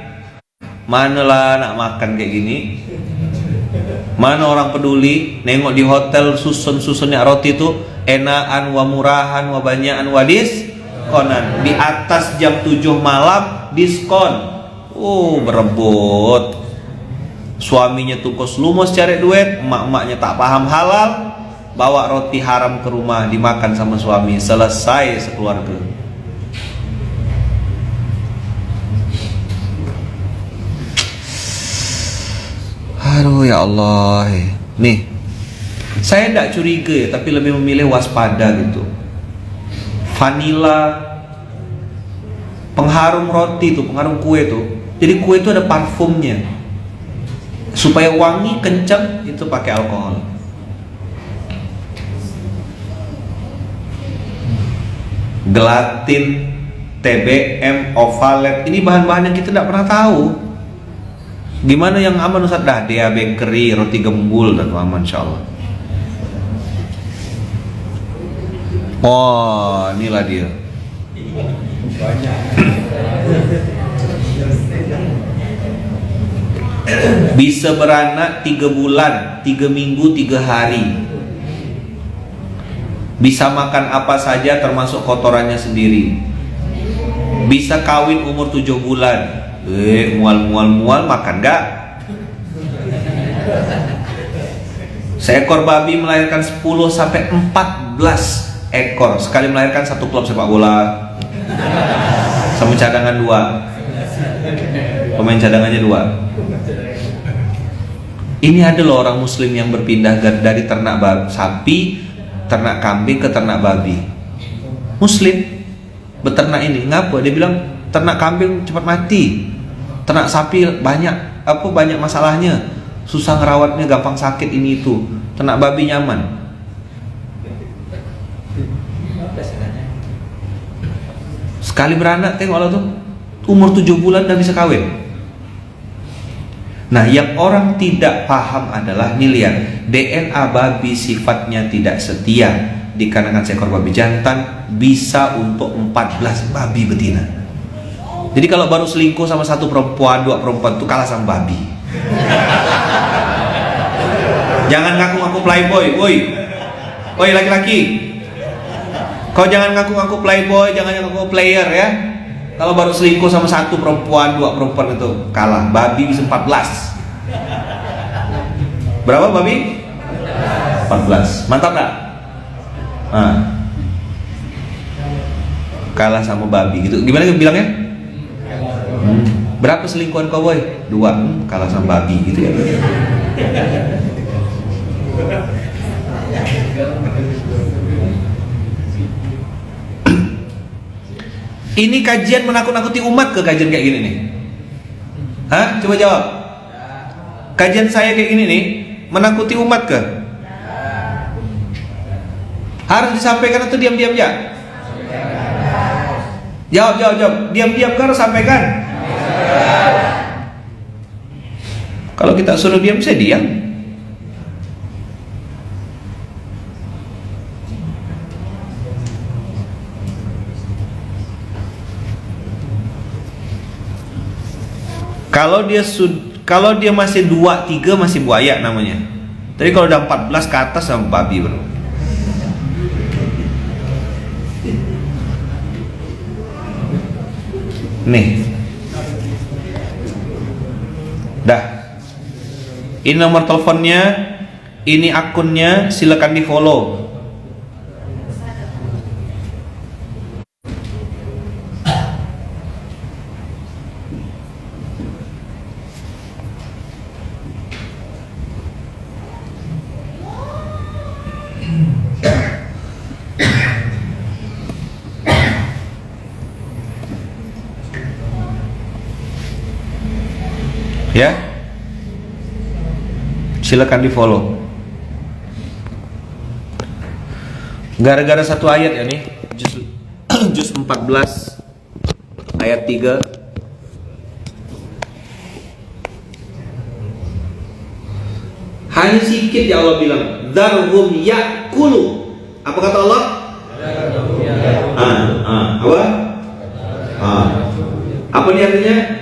Manalah nak makan kayak gini? Mana orang peduli nengok di hotel susun-susunnya roti itu enaan wa murahan wa banyakan wa diskonan. Di atas jam 7 malam diskon. Berebut. Suaminya tungkos lumos cari duit, emak-emaknya tak paham halal, bawa roti haram ke rumah dimakan sama suami, selesai sekeluarga. Aduh ya Allah. Nih, saya tidak curiga ya, tapi lebih memilih waspada gitu. Vanilla, pengharum roti tuh, pengharum kue tuh. Jadi kue itu ada parfumnya. Supaya wangi kencang itu pakai alkohol. Gelatin, TBM, ovalet, ini bahan-bahan yang kita tidak pernah tahu. Gimana yang aman Ustaz? Dah Dea Bakery, roti gembul dan aman insyaallah. Oh, inilah dia. Bisa beranak 3 bulan, 3 minggu, 3 hari. Bisa makan apa saja termasuk kotorannya sendiri. Bisa kawin umur 7 bulan. Mual makan gak? Seekor babi melahirkan 10 sampai 14 ekor. Sekali melahirkan 1 klub sepak bola. Sama cadangan 2. Pemain cadangannya 2. Ini ada loh orang muslim yang berpindah dari ternak sapi, ternak kambing ke ternak babi. Muslim beternak ini, ngapa? Dia bilang ternak kambing cepat mati, ternak sapi banyak masalahnya, susah ngerawatnya, gampang sakit ini itu. Ternak babi nyaman. Sekali beranak tengok lah tuh, umur 7 bulan udah bisa kawin. Nah, yang orang tidak paham adalah nih lihat, DNA babi sifatnya tidak setia. Dikarenakan seekor babi jantan bisa untuk 14 babi betina. Jadi kalau baru selingkuh sama 1 perempuan, 2 perempuan itu kalah sama babi. Jangan ngaku-ngaku playboy, woi laki-laki. Kau jangan ngaku-ngaku playboy, jangan ngaku player ya. Kalau baru selingkuh sama 1 perempuan, 2 perempuan itu kalah. Babi bisa 14. Berapa babi? 14. Mantap gak? Kalah sama babi gitu. Gimana bilangnya? Berapa selingkuhan kau boy? 2. Kalah sama babi gitu ya. Ini kajian menakut-nakuti umat ke kajian kayak gini nih? Hah? Coba jawab. Kajian saya kayak gini nih menakuti umat ke? Harus disampaikan atau diam-diam aja? Jawab. Diam-diam kan harus sampaikan? Kalau kita suruh diam, saya diam. Kalau dia masih 2, 3 masih buaya namanya. Tapi kalau udah 14 ke atas sama babi bro. Nih. Dah. Ini nomor teleponnya, ini akunnya, silakan di-follow. Ya, silakan di follow. Gara-gara 1 ayat ya nih, juz 14 ayat 3. Hanya sedikit ya Allah bilang, dzarhum yakulu. Apa kata Allah? Apa? Apa nih artinya?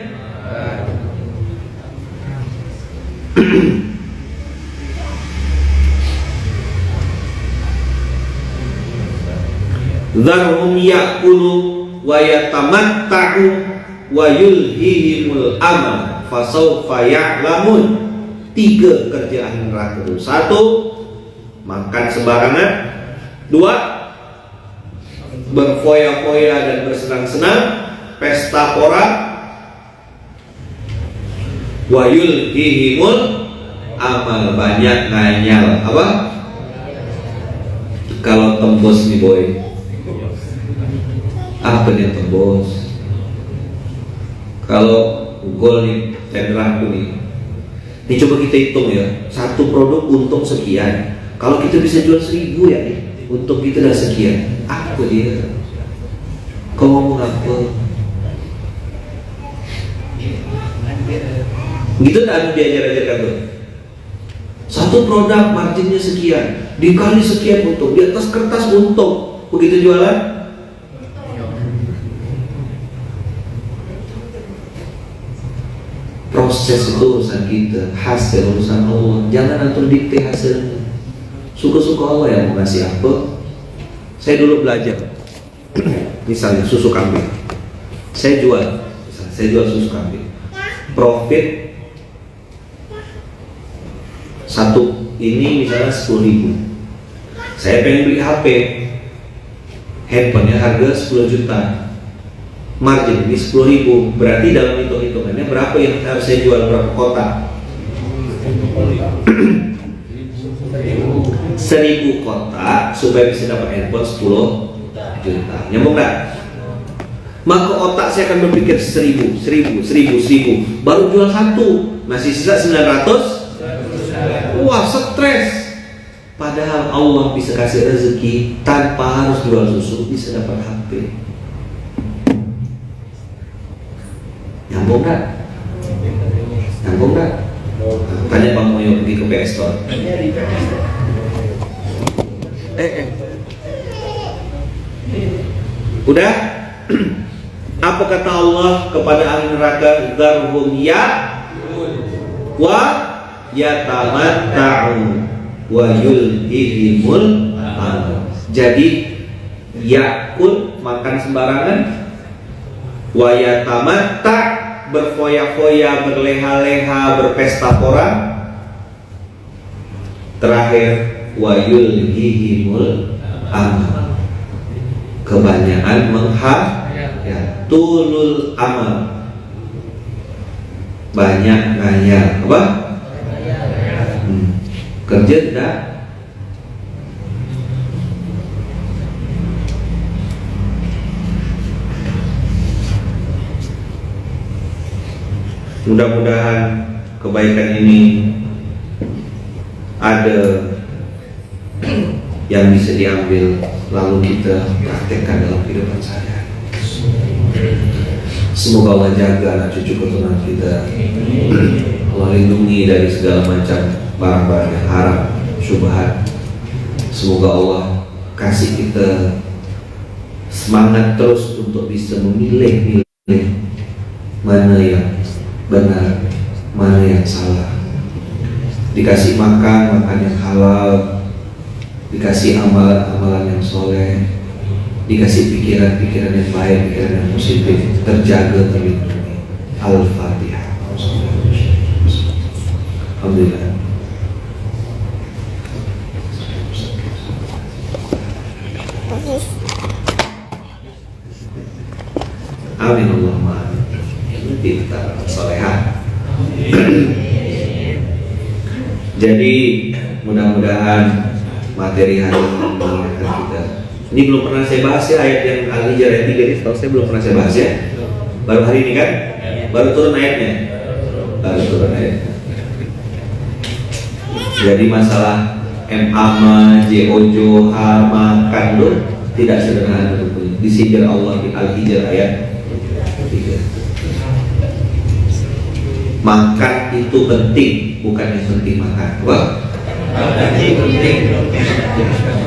Dzarhum ya'kulu wa yatamatta'u wa yulhihimul amal fasawfa ya'lamun. 3 kerjaan neraka itu. 1, makan sembarangan. 2, berfoya-foya dan bersenang-senang, pesta pora. Wa yulhihimul amal, banyak nganyal. Apa? Kalau tembus nih boy, apa dia tembus? Kalau gol nih, tenderahku nih, ini coba kita hitung ya, satu produk untung sekian. Kalau kita bisa jual 1000 ya nih, untung kita udah sekian. Apa dia? Kau ngomong apa? Gitu tak diajar-ajarkan tuh. Satu produk marginnya sekian, dikali sekian untung, di atas kertas untung. Begitu jualan, proses itu urusan kita, hasil urusan Allah. Jangan atur dikte hasilnya. Suka-suka Allah yang mau ngasih apa. Saya dulu belajar, misalnya susu kambing, saya jual susu kambing, profit satu ini misalnya 10.000. Saya pengen beli HP, handphonenya harga 10 juta, margin ini 10.000. Berarti dalam hitung-hitungannya berapa yang harus saya jual, berapa kotak? 1.000 kotak supaya bisa dapat handphone 10 juta. Nyambung nggak? Maka otak saya akan berpikir 1.000, baru jual 1, masih sisa 900. Wah, stres. Padahal Allah bisa kasih rezeki tanpa harus jual susu, bisa dapat HP. Nyambung nggak? Nyambung nggak? Tanya Bang Moyo pergi ke PS Store. Udah? Apa kata Allah kepada ahli neraka? Dzarhum ya wa yatamatta'u wa yulhihimul amal. Jadi yakul, makan sembarangan, wa yatamatta, berfoya-foya, berleha-leha, berpesta pora. Terakhir, wa yulhihimul amal, kebanyakan tulul amal, banyak ngayal. Apa? Kerja tidak. Mudah-mudahan kebaikan ini ada yang bisa diambil lalu kita praktekkan dalam kehidupan sehari-hari. Semoga Allah jaga anak cucu keturunan kita. Allah lindungi dari segala macam barang-barang yang haram, syubhat. Semoga Allah kasih kita semangat terus untuk bisa memilih mana yang benar, mana yang salah. Dikasih makan yang halal, dikasih amalan yang soleh, dikasih pikiran yang baik, pikiran yang positif, terjaga, terlindungi. Al-Fatihah. Alhamdulillah. Amin Allahumma amin. Kita solehah. Jadi mudah-mudahan materi hari ini mengingatkan kita. Ini belum pernah saya bahas ya, ayat yang Al-Hijr ayat 3 ini, setahu saya belum pernah saya bahas ya. Baru hari ini kan? Baru turun ayatnya. Baru turun ayatnya. Jadi masalah MAMA, JOJO, makan itu tidak sederhana tentunya. Disindir Allah di Al-Hijr ayat 3. Makan itu penting, bukan yang penting makan. Wah, penting.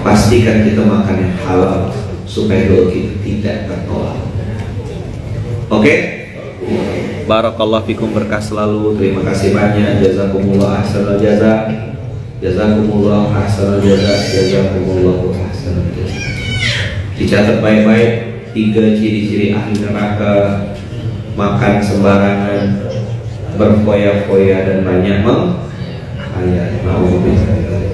Pastikan kita makan yang halal supaya doa kita tidak tertolak. Oke? Barakallahu fikum, berkah selalu. Terima kasih banyak. Jazakumullah ahsanal jaza. Jazakumullah ahsanal jaza. Jazakumullah ahsanal jaza. Dicatat baik-baik 3 ciri-ciri ahli neraka: makan sembarangan, berfoya-foya, dan banyak menghayal.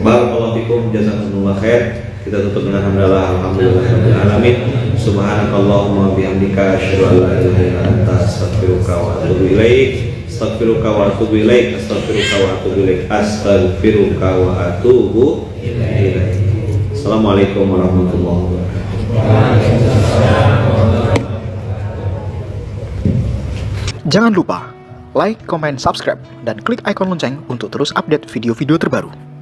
Barakallahu fikum, jazakumullah khair. Kita tutup dengan hamdalah alhamdulillahirabbil alamin. Subhanakallahumma bihamdika asyhadu an la ilaha illa anta astaghfiruka wa atubu ilaik. Astaghfiruka wa atubu ilaik. Astaghfiruka wa atubu ilaik. Astaghfiruka wa atubu ilaik. Assalamualaikum warahmatullahi wabarakatuh. Jangan lupa like, comment, subscribe, dan klik icon lonceng untuk terus update video-video terbaru.